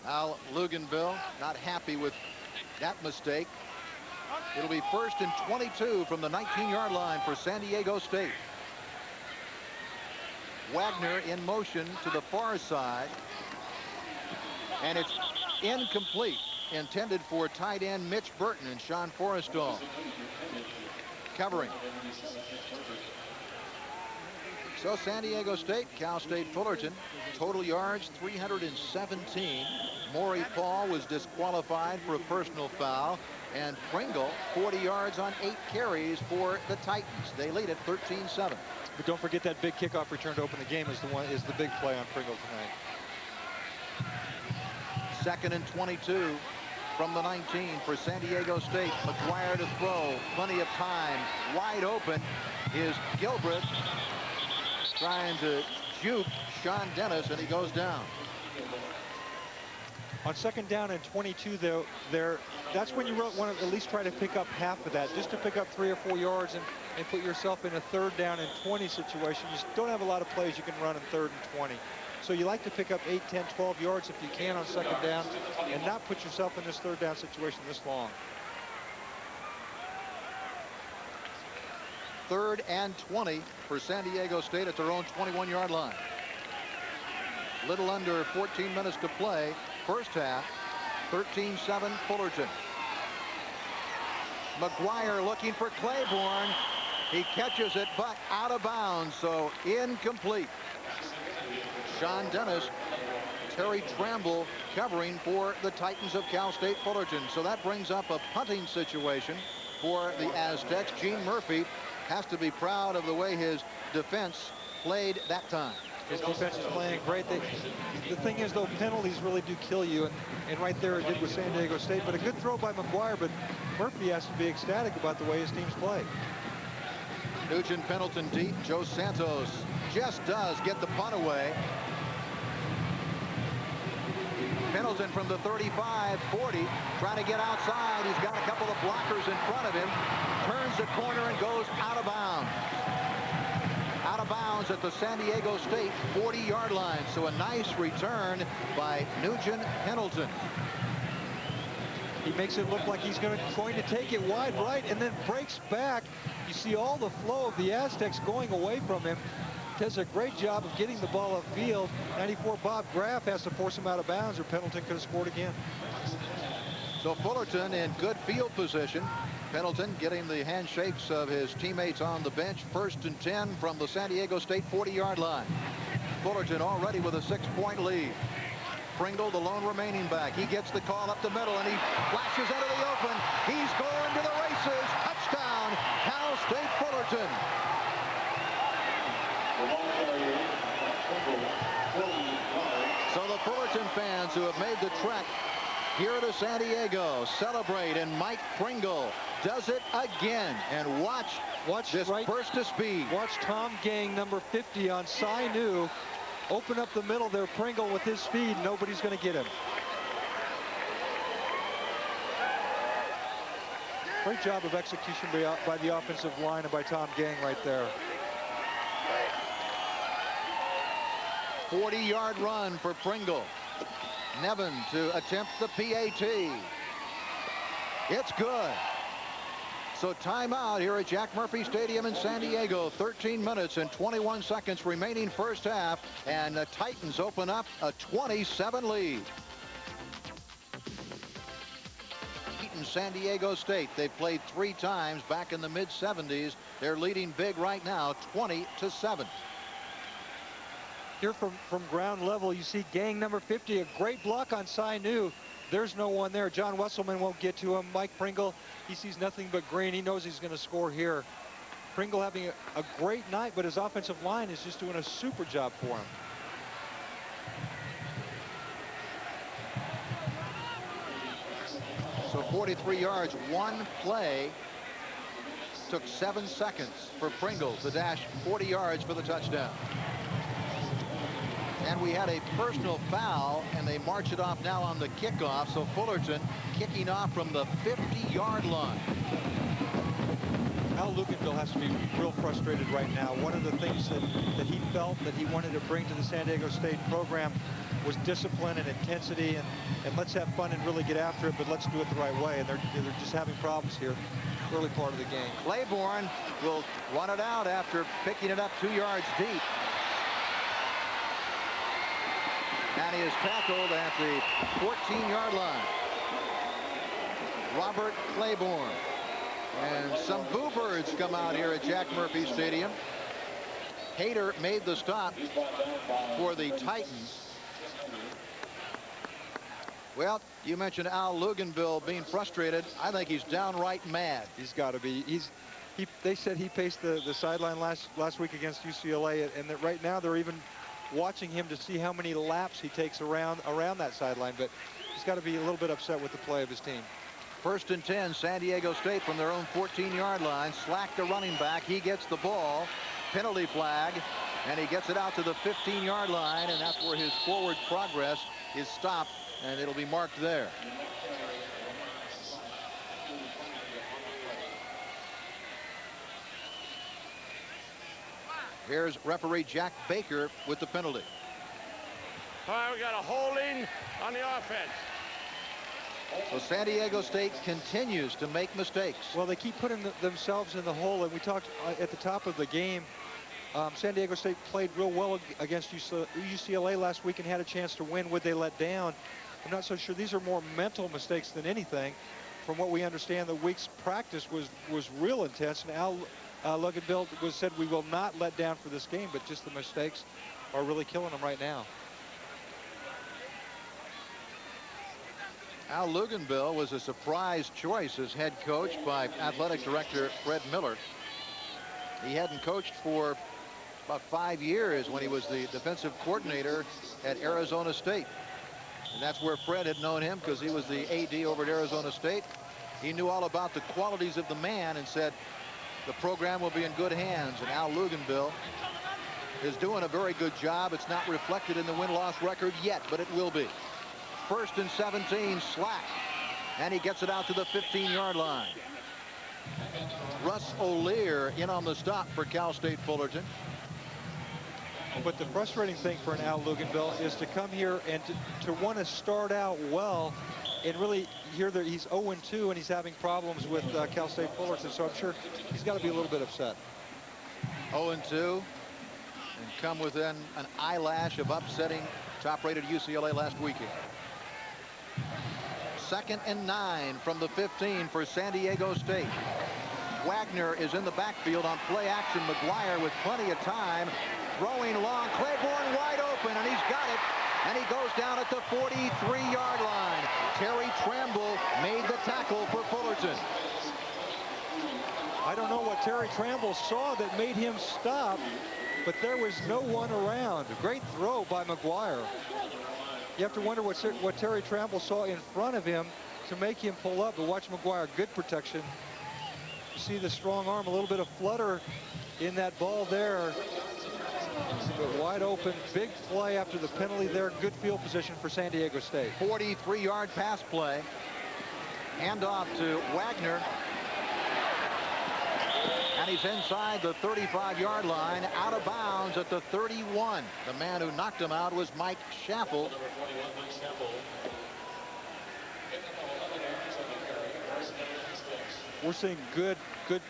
Al Luganville not happy with that mistake. It'll be 1st and 22 from the 19-yard line for San Diego State. Wagner in motion to the far side. And it's incomplete. Intended for tight end Mitch Burton, and Sean Forrestal covering. So San Diego State, Cal State Fullerton, total yards 317. Maury Paul was disqualified for a personal foul, and Pringle 40 yards on 8 carries for the Titans. They lead at 13-7. But don't forget that big kickoff return to open the game is the big play on Pringle tonight. 2nd and 22 from the 19 for San Diego State. McGuire to throw, plenty of time, wide open is Gilbreth, trying to juke Sean Dennis, and he goes down. On 2nd down and 22, though, that's when you want to at least try to pick up half of that, just to pick up 3 or 4 yards and put yourself in a 3rd down and 20 situation. You don't have a lot of plays you can run in 3rd and 20. So you like to pick up 8, 10, 12 yards if you can on 2nd down and not put yourself in this 3rd down situation this long. 3rd and 20 for San Diego State at their own 21-yard line. Little under 14 minutes to play. First half, 13-7 Fullerton. McGuire looking for Claiborne. He catches it, but out of bounds, so incomplete. Sean Dennis, Terry Tramble covering for the Titans of Cal State Fullerton. So that brings up a punting situation for the Aztecs. Gene Murphy has to be proud of the way his defense played that time. His defense is playing great. The thing is, though, penalties really do kill you, and right there it did with San Diego State. But a good throw by McGuire, but Murphy has to be ecstatic about the way his teams play. Nugent Pendleton deep. Joe Santos just does get the punt away. Pendleton from the 35, 40, trying to get outside. He's got a couple of blockers in front of him. Turns the corner and goes out of bounds. Out of bounds at the San Diego State 40-yard line. So a nice return by Nugent Pendleton. He makes it look like he's going to take it wide right and then breaks back. You see all the flow of the Aztecs going away from him. Does a great job of getting the ball upfield. 94 Bob Graff has to force him out of bounds, or Pendleton could have scored again. So Fullerton in good field position. Pendleton getting the handshakes of his teammates on the bench. 1st and 10 from the San Diego State 40-yard line. Fullerton already with a 6-point lead. Pringle, the lone remaining back. He gets the call up the middle, and he flashes into the open. He's going to the races. Touchdown, Cal State Fullerton. So the Fullerton fans who have made the trek here to San Diego celebrate, and Mike Pringle does it again. And watch this burst of speed. Watch Tom Gang, number 50 on Cy New, open up the middle there. Pringle with his speed, nobody's going to get him. Great job of execution by the offensive line and by Tom Gang right there. 40-yard run for Pringle. Nevin to attempt the PAT. It's good. So timeout here at Jack Murphy Stadium in San Diego. 13 minutes and 21 seconds remaining first half, and the Titans open up a 27 lead. Beaten San Diego State. They've played 3 times back in the mid-70s. They're leading big right now, 20-7. Here from ground level, you see Gang number 50, a great block on Cy New. There's no one there. John Wesselman won't get to him. Mike Pringle, he sees nothing but green. He knows he's going to score here. Pringle having a great night, but his offensive line is just doing a super job for him. So 43 yards, one play. Took 7 seconds for Pringle to dash 40 yards for the touchdown. And we had a personal foul, and they march it off now on the kickoff. So Fullerton kicking off from the 50-yard line. Al Luganville has to be real frustrated right now. One of the things that he felt that he wanted to bring to the San Diego State program was discipline and intensity, and let's have fun and really get after it, but let's do it the right way. And they're just having problems here early part of the game. Claiborne will run it out after picking it up 2 yards deep. And he is tackled at the 14-yard line. Robert Claiborne. And some boo birds come out here at Jack Murphy Stadium. Hayter made the stop for the Titans. Well, you mentioned Al Luganville being frustrated. I think he's downright mad. He's got to be. They said he paced the sideline last week against UCLA, and that right now they're even watching him to see how many laps he takes around that sideline. But he's got to be a little bit upset with the play of his team. 1st and 10, San Diego State from their own 14-yard line. Slack the running back. He gets the ball. Penalty flag, and he gets it out to the 15-yard line, and that's where his forward progress is stopped, and it'll be marked there. Here's referee Jack Baker with the penalty. All right, we got a holding on the offense. So San Diego State continues to make mistakes. Well, they keep putting themselves in the hole, and we talked at the top of the game. San Diego State played real well against UCLA last week and had a chance to win. Would they let down? I'm not so sure. These are more mental mistakes than anything. From what we understand, the week's practice was real intense, and Al Luganville said we will not let down for this game, but just the mistakes are really killing them right now. Al Luganville was a surprise choice as head coach by athletic director Fred Miller. He hadn't coached for about 5 years when he was the defensive coordinator at Arizona State. And that's where Fred had known him, because he was the AD over at Arizona State. He knew all about the qualities of the man and said the program will be in good hands. And Al Luganville is doing a very good job. It's not reflected in the win-loss record yet, but it will be. 1st and 17, Slack. And he gets it out to the 15-yard line. Russ O'Leary in on the stop for Cal State Fullerton. But the frustrating thing for an Al Luganville is to come here and to want to start out well and really hear that he's 0-2 and he's having problems with Cal State Fullerton. So I'm sure he's got to be a little bit upset. 0-2 and come within an eyelash of upsetting top-rated UCLA last weekend. 2nd and 9 from the 15 for San Diego State. Wagner is in the backfield on play action. McGuire with plenty of time. Throwing long. Claiborne wide open, and he's got it. And he goes down at the 43-yard line. Terry Tramble made the tackle for Fullerton. I don't know what Terry Tramble saw that made him stop, but there was no one around. Great throw by McGuire. You have to wonder what Terry Tramble saw in front of him to make him pull up. But watch McGuire, good protection. You see the strong arm, a little bit of flutter in that ball there. But wide open, big play after the penalty there. Good field position for San Diego State. 43-yard pass play. Handoff to Wagner. And he's inside the 35-yard line, out of bounds at the 31. The man who knocked him out was Mike Schaffel. We're seeing good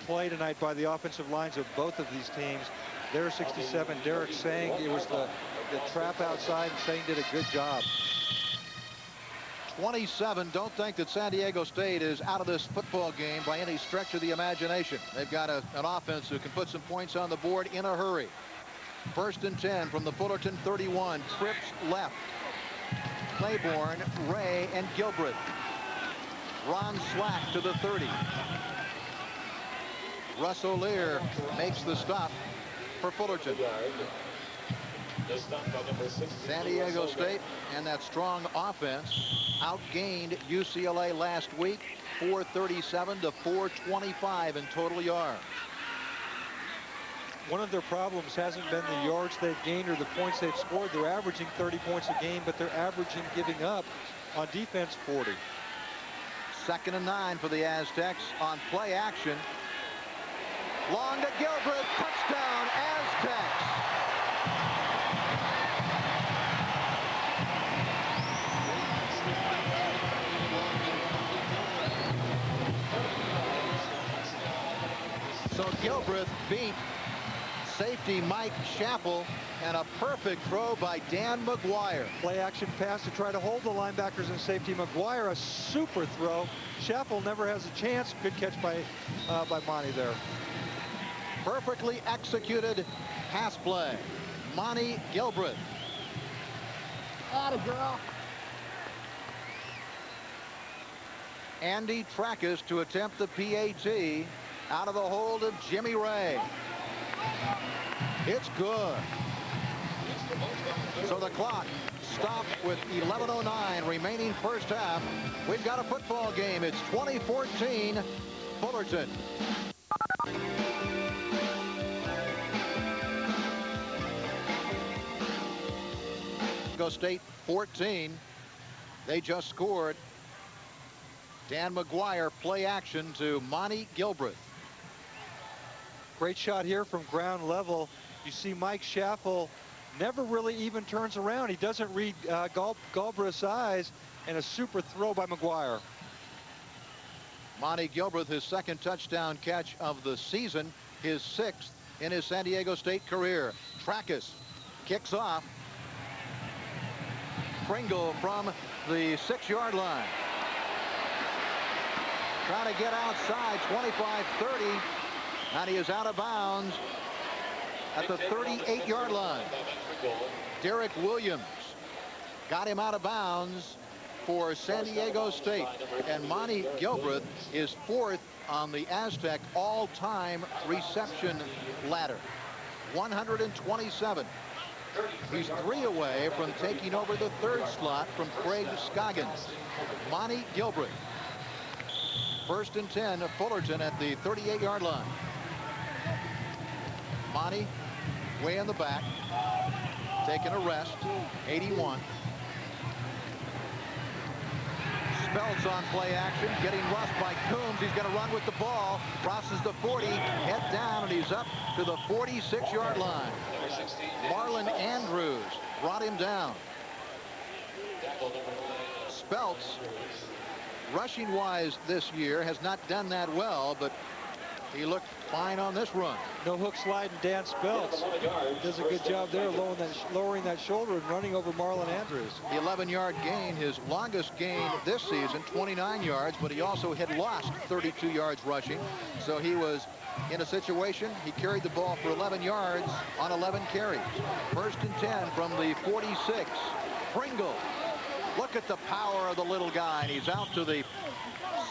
play tonight by the offensive lines of both of these teams. There's 67. Derek Sang, it was the trap outside, and Sang did a good job. 27. Don't think that San Diego State is out of this football game by any stretch of the imagination. They've got an offense who can put some points on the board in a hurry. 1st and 10 from the Fullerton 31. Trips left. Claiborne, Ray, and Gilbreth. Ron Slack to the 30. Russ O'Leary makes the stop for Fullerton. San Diego State and that strong offense outgained UCLA last week, 437 to 425 in total yards. One of their problems hasn't been the yards they've gained or the points they've scored. They're averaging 30 points a game, but they're averaging giving up on defense 40. 2nd and 9 for the Aztecs on play action. Long to Gilbreth, touchdown Aztecs. So Gilbreth beat safety Mike Schaffel, and a perfect throw by Dan McGuire. Play action pass to try to hold the linebackers and safety. McGuire, a super throw. Schaffel never has a chance. Good catch by Monty there. Perfectly executed pass play. Monty Gilbreth. Atta girl. Andy Trackus to attempt the PAT out of the hold of Jimmy Ray. It's good. So the clock stopped with 11:09 remaining first half. We've got a football game. It's 2014 Fullerton. Go State 14. They just scored. Dan McGuire play action to Monty Gilbreth. Great shot here from ground level. You see Mike Schaffel never really even turns around. He doesn't read Galbraith's eyes, and a super throw by McGuire. Monty Gilbreth, his second touchdown catch of the season, his 6th in his San Diego State career. Trackus kicks off. Pringle from the 6-yard line. Trying to get outside, 25-30, and he is out of bounds at the 38-yard line. Derek Williams got him out of bounds for San Diego State, and Monty Gilbreth is 4th on the Aztec all-time reception ladder, 127. He's 3 away from taking over the 3rd slot from Craig Scoggins. Monty Gilbreth. 1st and 10 of Fullerton at the 38-yard line. Monty way in the back, taking a rest, 81. Speltz on play action, getting Russ by Coombs. He's going to run with the ball. Crosses the 40, head down, and he's up to the 46-yard line. Marlon Andrews brought him down. Speltz, rushing-wise this year, has not done that well, but he looked fine on this run. No hook slide, and Dan Speltz does a good job there, lowering that shoulder and running over Marlon Andrews. The 11-yard gain, his longest gain this season, 29 yards, but he also had lost 32 yards rushing. So he was in a situation, he carried the ball for 11 yards on 11 carries. 1st and 10 from the 46. Pringle. Look at the power of the little guy, and he's out to the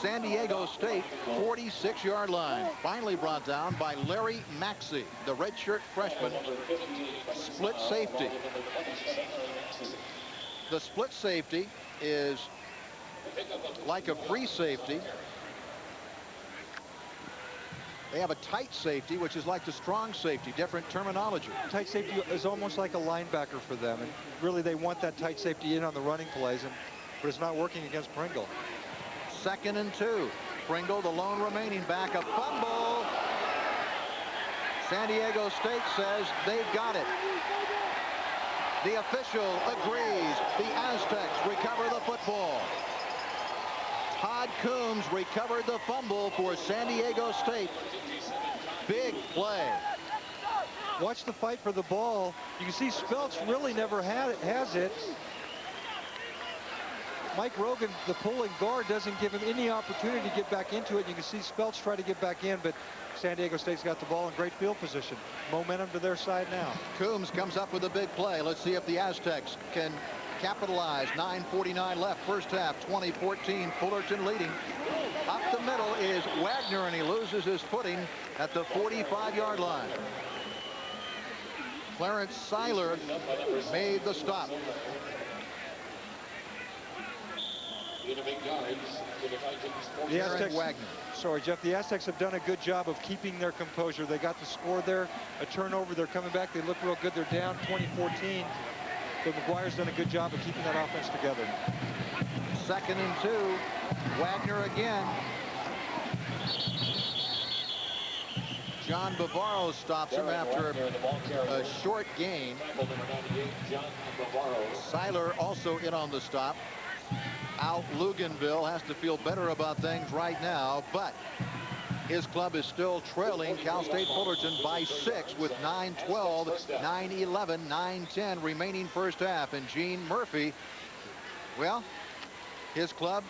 San Diego State 46-yard line. Finally brought down by Larry Maxey, the redshirt freshman split safety. The split safety is like a free safety. They have a tight safety, which is like the strong safety, different terminology. Tight safety is almost like a linebacker for them, and really they want that tight safety in on the running plays, but it's not working against Pringle. 2nd and 2. Pringle, the lone remaining back, a fumble. San Diego State says they've got it. The official agrees. The Aztecs recover the football. Todd Coombs recovered the fumble for San Diego State. Big play. Watch the fight for the ball. You can see Speltz really never has it. Mike Rogan, the pulling guard, doesn't give him any opportunity to get back into it. You can see Speltz try to get back in, but San Diego State's got the ball in great field position. Momentum to their side now. Coombs comes up with a big play. Let's see if the Aztecs can capitalize. 9:49 left, first half, 20-14, Fullerton leading. Up the middle is Wagner, and he loses his footing at the 45-yard line. Clarence Seiler made the stop. The Aztecs, sorry, Jeff, the Aztecs have done a good job of keeping their composure. They got the score there, a turnover. They're coming back. They look real good. They're down 20-14. But McGuire's done a good job of keeping that offense together. 2nd and 2. Wagner again. John Bavaro stops him after a short gain. Seiler also in on the stop. Al Luganville has to feel better about things right now, but his club is still trailing Cal State Fullerton by 6 with 9-12, 9-11, 9-10 remaining first half. And Gene Murphy, well, his club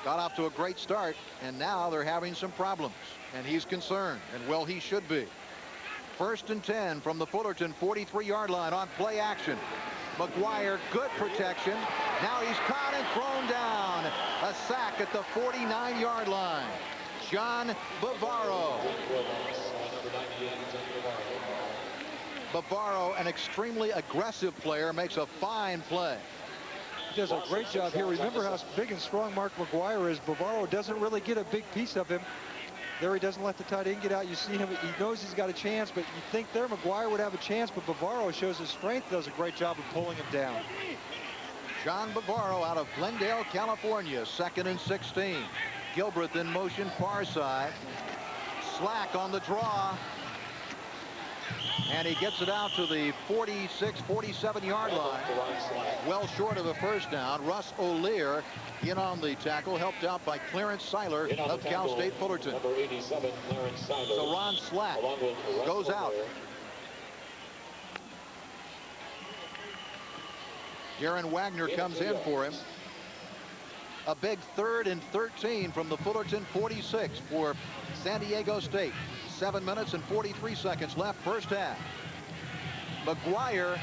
got off to a great start, and now they're having some problems, and he's concerned, and well, he should be. 1st and 10 from the Fullerton 43-yard line on play action. McGuire, good protection. Now he's caught and thrown down. A sack at the 49-yard line. John Bavaro. Bavaro, an extremely aggressive player, makes a fine play. He does a great job here. Remember how big and strong Mark McGuire is. Bavaro doesn't really get a big piece of him. There he doesn't let the tight end get out. You see him, he knows he's got a chance, but you think there McGuire would have a chance, but Bavaro shows his strength, does a great job of pulling him down. John Bavaro out of Glendale, California, 2nd and 16. Gilbreth in motion far side. Slack on the draw. And he gets it out to the 46, 47-yard line. Well short of a first down. Russ O'Lear in on the tackle, helped out by Clarence Seiler of Cal State Fullerton. So Ron Slack goes out. Jaron Wagner comes in for him. A big 3rd and 13 from the Fullerton 46 for San Diego State. 7 minutes and 43 seconds left, first half. McGuire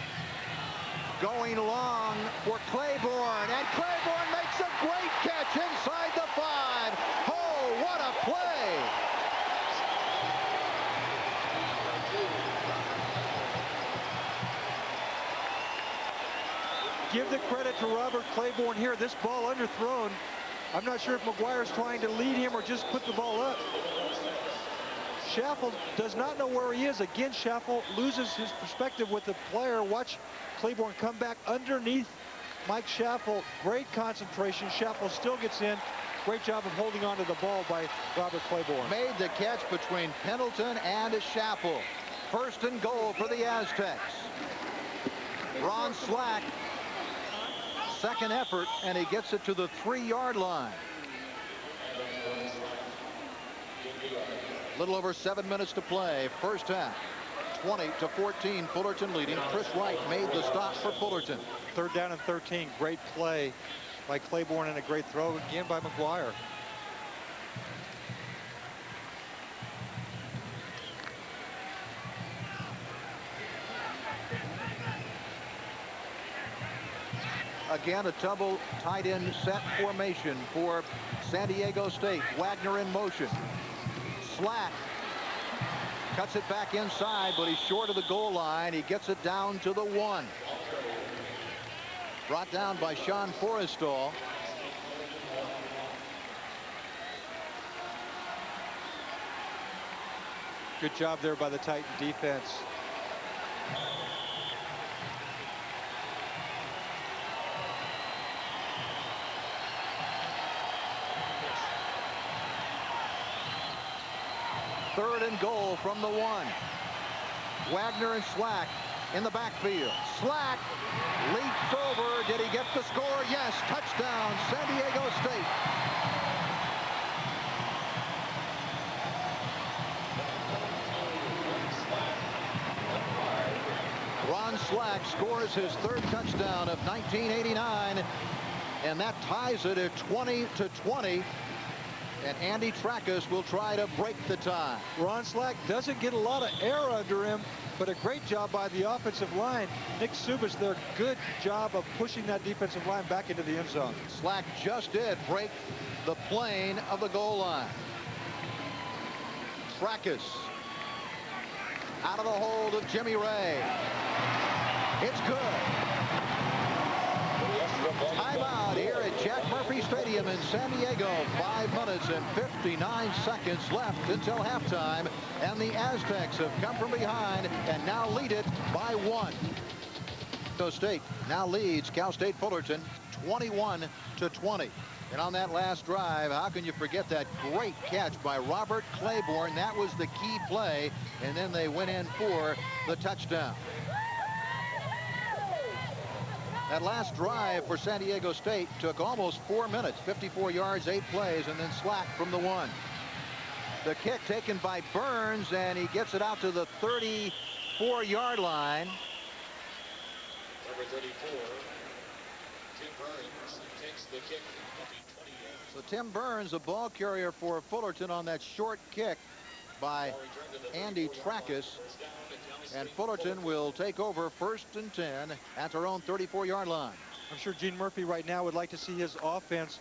going long for Claiborne, and Claiborne makes a great catch inside the 5. Oh, what a play! Give the credit to Robert Claiborne here. This ball underthrown. I'm not sure if McGuire's trying to lead him or just put the ball up. Schaffel does not know where he is. Again, Schaffel loses his perspective with the player. Watch Claiborne come back underneath Mike Schaffel, great concentration. Schaffel still gets in. Great job of holding on to the ball by Robert Claiborne. Made the catch between Pendleton and Schaffel. First and goal for the Aztecs. Ron Slack, second effort, and he gets it to the 3-yard line. A little over 7 minutes to play. First half. 20-14, Fullerton leading. Chris Wright made the stop for Fullerton. Third down and 13. Great play by Claiborne and a great throw again by McGuire. Again, a double tight end set formation for San Diego State. Wagner in motion. Slack cuts it back inside, but he's short of the goal line. He gets it down to the 1. Brought down by Sean Forrestal. Good job there by the Titan defense. Third and goal from the 1. Wagner and Slack in the backfield. Slack leaps over. Did he get the score? Yes. Touchdown, San Diego State. Ron Slack scores his third touchdown of 1989, and that ties it at 20-20. And Andy Trackus will try to break the tie. Ron Slack doesn't get a lot of air under him, but a great job by the offensive line. Nick Subas, their good job of pushing that defensive line back into the end zone. Slack just did break the plane of the goal line. Trackus out of the hold of Jimmy Ray. It's good. Timeout here at Jack Murphy Stadium in San Diego. 5 minutes and 59 seconds left until halftime, and the Aztecs have come from behind and now lead it by 1. So State now leads Cal State Fullerton 21-20. And on that last drive, how can you forget that great catch by Robert Claiborne? That was the key play, and then they went in for the touchdown. That last drive for San Diego State took almost 4 minutes, 54 yards, 8 plays, and then Slack from the 1. The kick taken by Burns, and he gets it out to the 34-yard line. Number 34, Tim Burns, takes the kick at the 20 yards. So Tim Burns, a ball carrier for Fullerton on that short kick by Andy Trackus. And Fullerton will take over 1st and 10 at their own 34-yard line. I'm sure Gene Murphy right now would like to see his offense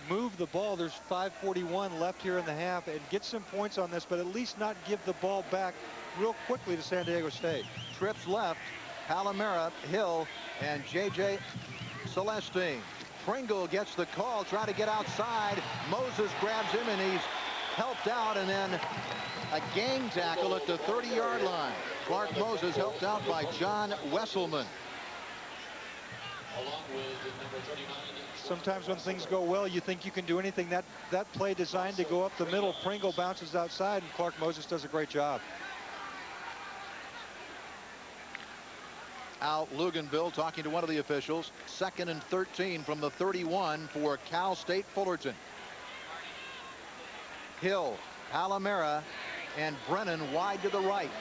move the ball. There's 5:41 left here in the half and get some points on this, but at least not give the ball back real quickly to San Diego State. Trips left, Palomera, Hill, and J.J. Celestine. Pringle gets the call, trying to get outside. Moses grabs him, and he's helped out, and then a gang tackle at the 30-yard line. Clark Moses helped out by John Wesselman. Along with number 39. Sometimes when things go well, you think you can do anything. That play designed to go up the middle. Pringle bounces outside, and Clark Moses does a great job. Al Luganville talking to one of the officials. 2nd and 13 from the 31 for Cal State Fullerton. Hill, Palomera, and Brennan wide to the right.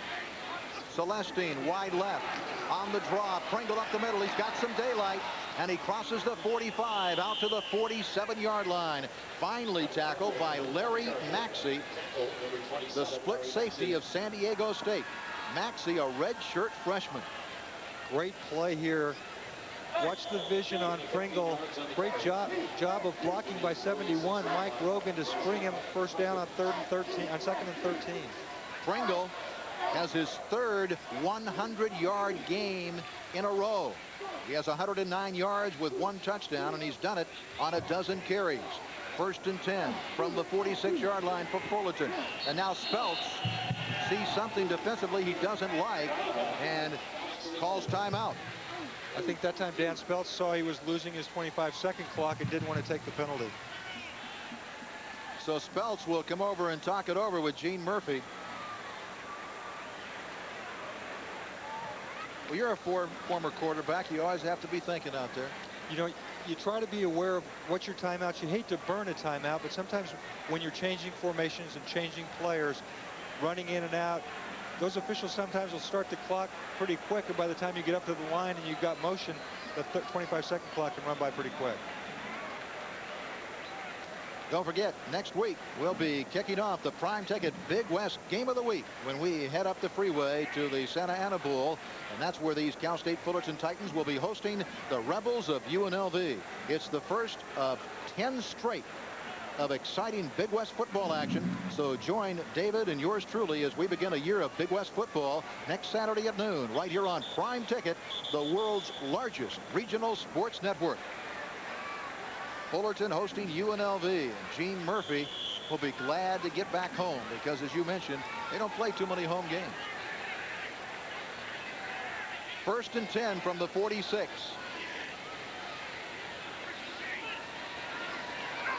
Celestine wide left. On the draw, Pringle up the middle. He's got some daylight, and he crosses the 45 out to the 47-yard line. Finally tackled by Larry Maxey, the split safety of San Diego State. Maxey, a redshirt freshman. Great play here. Watch the vision on Pringle. Great job of blocking by 71, Mike Rogan, to spring him first down on 2nd and 13. Pringle has his third 100-yard game in a row. He has 109 yards with 1 touchdown, and he's done it on a dozen carries. 1st and 10 from the 46-yard line for Fullerton. And now Speltz sees something defensively he doesn't like and calls timeout. I think that time Dan Speltz saw he was losing his 25-second clock and didn't want to take the penalty. So Speltz will come over and talk it over with Gene Murphy. Well, you're a former quarterback. You always have to be thinking out there. You know, you try to be aware of what your timeouts. You hate to burn a timeout, but sometimes when you're changing formations and changing players, running in and out, those officials sometimes will start the clock pretty quick, and by the time you get up to the line and you've got motion, the 25-second clock can run by pretty quick. Don't forget, next week we'll be kicking off the Prime Ticket Big West Game of the Week when we head up the freeway to the Santa Ana Bowl, and that's where these Cal State Fullerton Titans will be hosting the Rebels of UNLV. It's the first of 10 straight of exciting Big West football action. So join David and yours truly as we begin a year of Big West football next Saturday at noon right here on Prime Ticket, the world's largest regional sports network. Fullerton hosting UNLV, and Gene Murphy will be glad to get back home because, as you mentioned, they don't play too many home games. 1st and 10 from the 46.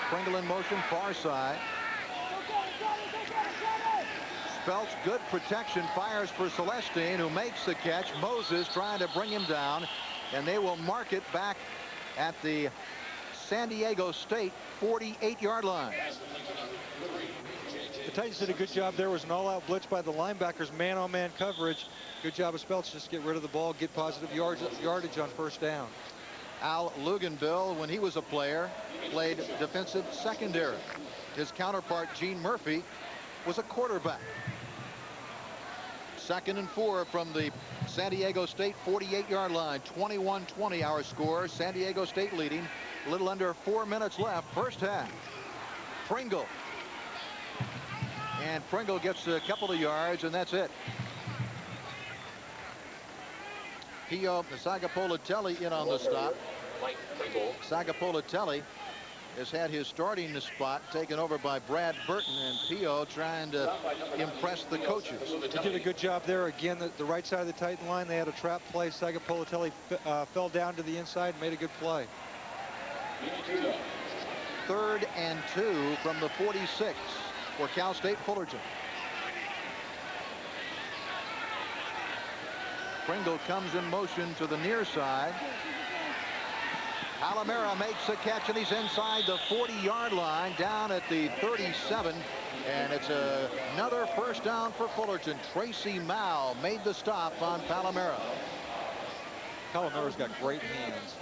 Pringle in motion, far side. Speltz, good protection, fires for Celestine, who makes the catch. Moses trying to bring him down, and they will mark it back at the San Diego State 48-yard line. The Titans did a good job. There was an all-out blitz by the linebackers, man-on-man coverage. Good job of Speltz, just get rid of the ball, get positive yardage on 1st down. Al Luganbill, when he was a player, played defensive secondary. His counterpart, Gene Murphy, was a quarterback. 2nd and 4 from the San Diego State 48-yard line. 21-20 our score. San Diego State leading. A little under 4 minutes left. First half. Pringle. And Pringle gets a couple of yards, and that's it. Pio Sagapolitelli in on the stop. Sagapolitelli has had his starting spot taken over by Brad Burton, and Pio trying to impress the coaches. He did a good job there. Again, the right side of the Titan line, they had a trap play. Sagapolitelli fell down to the inside and made a good play. 3rd and 2 from the 46 for Cal State Fullerton. Pringle comes in motion to the near side. Palomera makes the catch, and he's inside the 40-yard line down at the 37. And it's another first down for Fullerton. Tracy Mao made the stop on Palomera. Palomera's got great hands.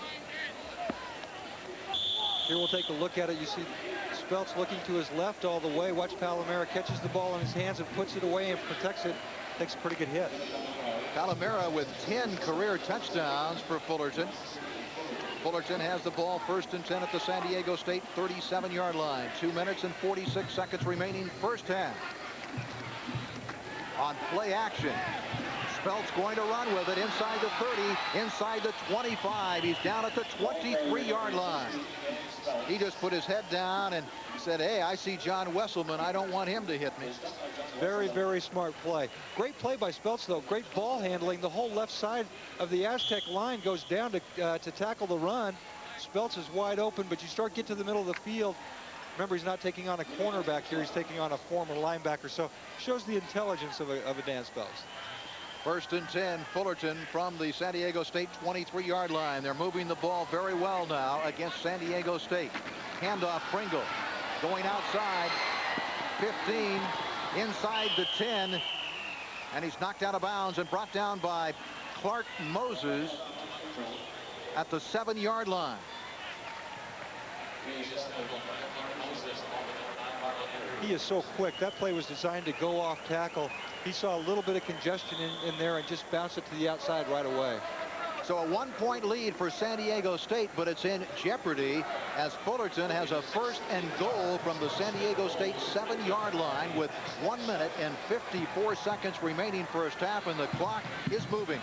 Here we'll take a look at it. You see Speltz looking to his left all the way. Watch Palomera catches the ball in his hands and puts it away and protects it. Takes a pretty good hit. Palomera with 10 career touchdowns for Fullerton. Fullerton has the ball 1st and 10 at the San Diego State 37-yard line. 2 minutes and 46 seconds remaining first half. On play action, Speltz going to run with it inside the 30, inside the 25. He's down at the 23-yard line. He just put his head down and said, hey, I see John Wesselman. I don't want him to hit me. Very, very smart play. Great play by Speltz, though. Great ball handling. The whole left side of the Aztec line goes down to tackle the run. Speltz is wide open, but you start get to the middle of the field. Remember, he's not taking on a cornerback here. He's taking on a former linebacker. So shows the intelligence of a Dan Speltz. 1st and 10, Fullerton from the San Diego State 23-yard line. They're moving the ball very well now against San Diego State. Handoff Pringle going outside. 15 inside the 10. And he's knocked out of bounds and brought down by Clark Moses at the 7-yard line. He is so quick. That play was designed to go off tackle. He saw a little bit of congestion in there and just bounced it to the outside right away. So a 1-point lead for San Diego State, but it's in jeopardy as Fullerton has a 1st and goal from the San Diego State 7-yard line with 1 minute and 54 seconds remaining first half, and the clock is moving.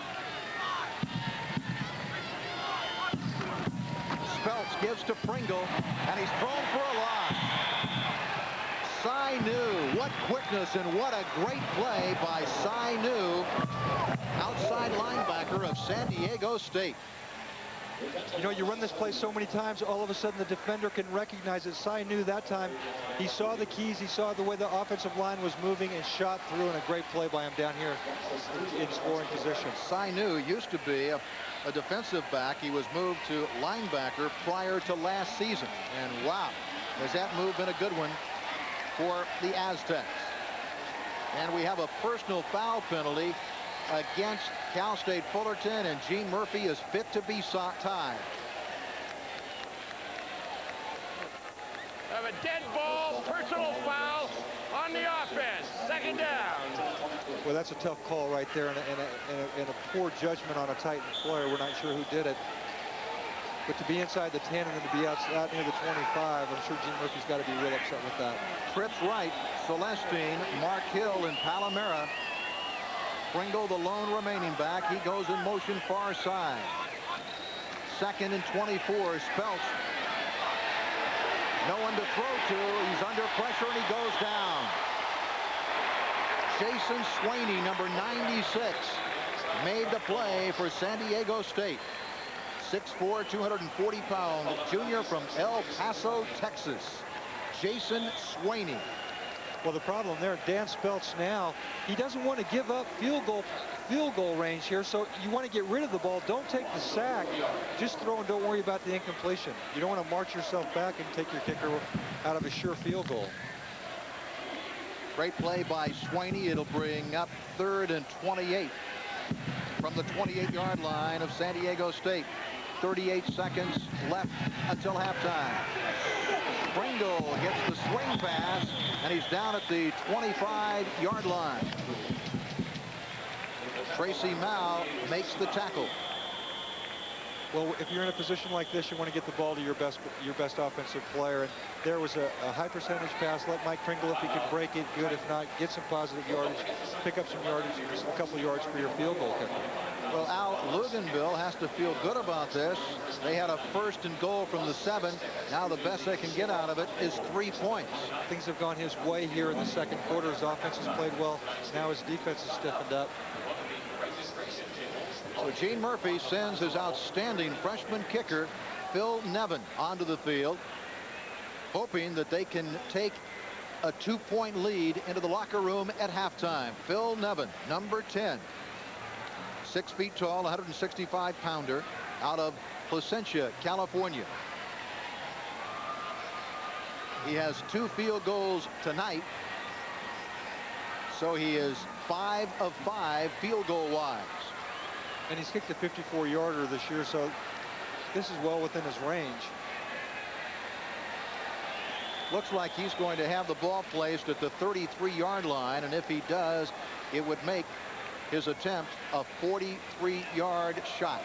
Speltz gives to Pringle, and he's thrown for a loss. Sainu, what quickness and what a great play by Sainu, outside linebacker of San Diego State. You know, you run this play so many times, all of a sudden the defender can recognize it. Cy knew that time. He saw the keys, he saw the way the offensive line was moving and shot through, and a great play by him down here in scoring position. Cy used to be a defensive back. He was moved to linebacker prior to last season. And wow, has that move been a good one for the Aztecs. And we have a personal foul penalty against Cal State Fullerton, and Gene Murphy is fit to be tied. Have a dead ball, personal foul on the offense. Second down. Well, that's a tough call right there, and a poor judgment on a Titan player. We're not sure who did it. But to be inside the 10 and then to be out near the 25, I'm sure Gene Murphy's got to be real upset with that. Trips right, Celestine, Mark Hill, and Palomera. Pringle, the lone remaining back. He goes in motion far side. 2nd and 24. Speltz. No one to throw to. He's under pressure, and he goes down. Jason Swaney, number 96, made the play for San Diego State. 6'4", 240-pound junior from El Paso, Texas. Jason Swaney. Well, the problem there, Dan Speltz now, he doesn't want to give up field goal range here, so you want to get rid of the ball. Don't take the sack. Just throw and don't worry about the incompletion. You don't want to march yourself back and take your kicker out of a sure field goal. Great play by Swaney. It'll bring up 3rd and 28 from the 28-yard line of San Diego State. 38 seconds left until halftime. Pringle gets the swing pass, and he's down at the 25-yard line. Tracy Mao makes the tackle. Well, if you're in a position like this, you want to get the ball to your best offensive player. And there was a high percentage pass. Let Mike Pringle, if he could break it, good. If not, get some positive yardage, pick up some yardage, a couple yards for your field goal kicker. Well, Al Luganville has to feel good about this. They had a 1st and goal from the 7. Now the best they can get out of it is 3 points. Things have gone his way here in the 2nd quarter. His offense has played well. Now his defense has stiffened up. So Gene Murphy sends his outstanding freshman kicker, Phil Nevin, onto the field, hoping that they can take a 2-point lead into the locker room at halftime. Phil Nevin, number 10. 6 feet tall, 165-pounder, out of Placentia, California. He has 2 field goals tonight, so he is 5 of 5 field goal wise. And he's kicked a 54-yarder this year, so this is well within his range. Looks like he's going to have the ball placed at the 33-yard line, and if he does, it would make his attempt a 43-yard shot.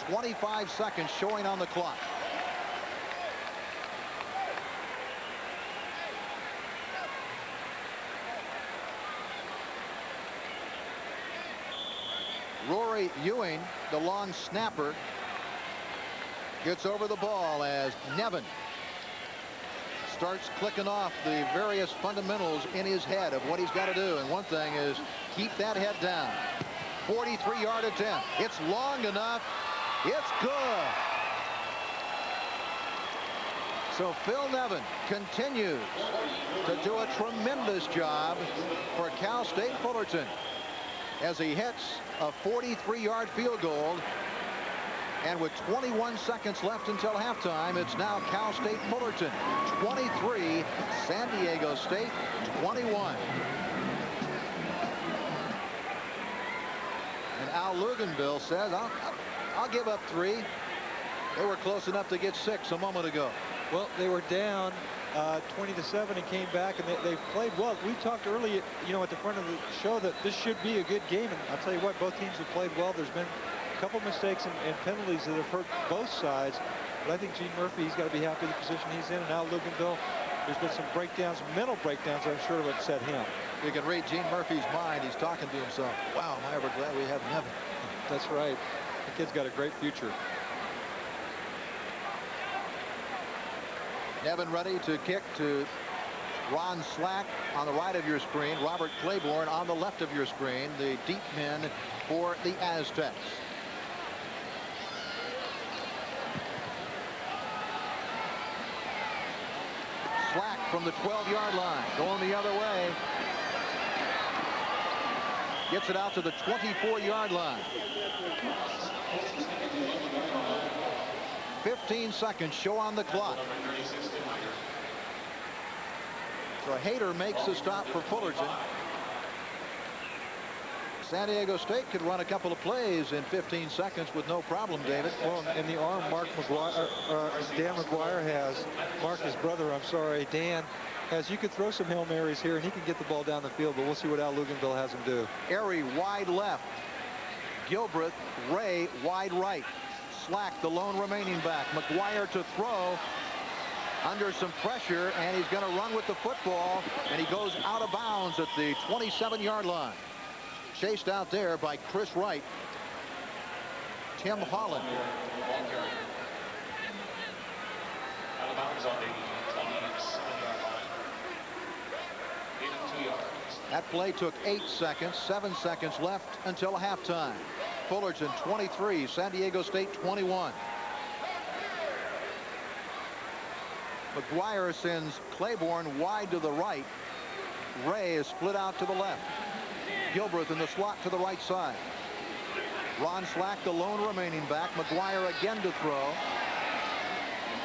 25 seconds showing on the clock. Rory Ewing, the long snapper, gets over the ball as Nevin starts clicking off the various fundamentals in his head of what he's got to do. And one thing is keep that head down. 43-yard attempt. It's long enough. It's good. So Phil Nevin continues to do a tremendous job for Cal State Fullerton as he hits a 43-yard field goal. And with 21 seconds left until halftime, it's now Cal State Fullerton 23, San Diego State 21. And Al Luganville says, I'll give up 3. They were close enough to get 6 a moment ago. Well, they were down 20-7 and came back, and they played well. We talked earlier, at the front of the show that this should be a good game. And I'll tell you what, both teams have played well. There's been a couple mistakes and penalties that have hurt both sides. But I think Gene Murphy, he's got to be happy with the position he's in. And Al Luganville, there's been some breakdowns, mental breakdowns, I'm sure have upset him. You can read Gene Murphy's mind. He's talking to himself. Wow, am I ever glad we have Nevin. That's right. The kid's got a great future. Nevin ready to kick to Ron Slack on the right of your screen. Robert Claiborne on the left of your screen. The deep men for the Aztecs. from the 12-yard line. Going the other way. Gets it out to the 24-yard line. 15 seconds show on the clock. So Hayter makes the stop for Fullerton. San Diego State could run a couple of plays in 15 seconds with no problem, David. Well, in the arm Dan McGuire has, Mark, his brother, I'm sorry, Dan, has, you could throw some Hail Marys here and he can get the ball down the field, but we'll see what Al Luganville has him do. Airy wide left. Gilbreth, Ray wide right. Slack, the lone remaining back. McGuire to throw. Under some pressure, and he's going to run with the football, and he goes out of bounds at the 27-yard line. Chased out there by Chris Wright. Tim Holland. Out of bounds on the 27-yard line. Gain of 2 yards. That play took 8 seconds. 7 seconds left until halftime. Fullerton 23, San Diego State 21. McGuire sends Claiborne wide to the right. Ray is split out to the left. Gilbreth in the slot to the right side. Ron Slack, the lone remaining back. McGuire again to throw.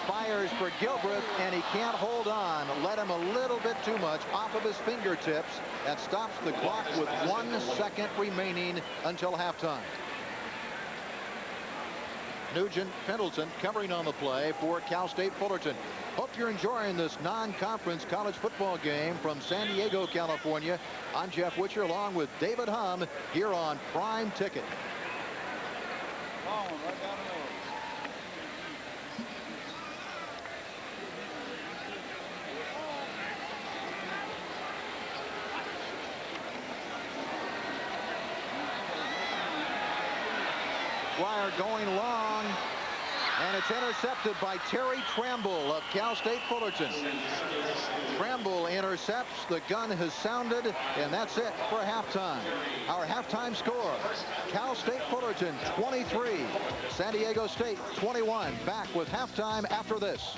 Fires for Gilbreth, and he can't hold on. Let him a little bit too much off of his fingertips. That stops the clock with 1 second remaining until halftime. Nugent Pendleton covering on the play for Cal State Fullerton. Hope you're enjoying this non-conference college football game from San Diego, California. I'm Jeff Witcher along with David Hum here on Prime Ticket. McGuire going long, and it's intercepted by Terry Tramble of Cal State Fullerton. Tramble intercepts. The gun has sounded, and that's it for halftime. Our halftime score: Cal State Fullerton 23, San Diego State 21. Back with halftime after this.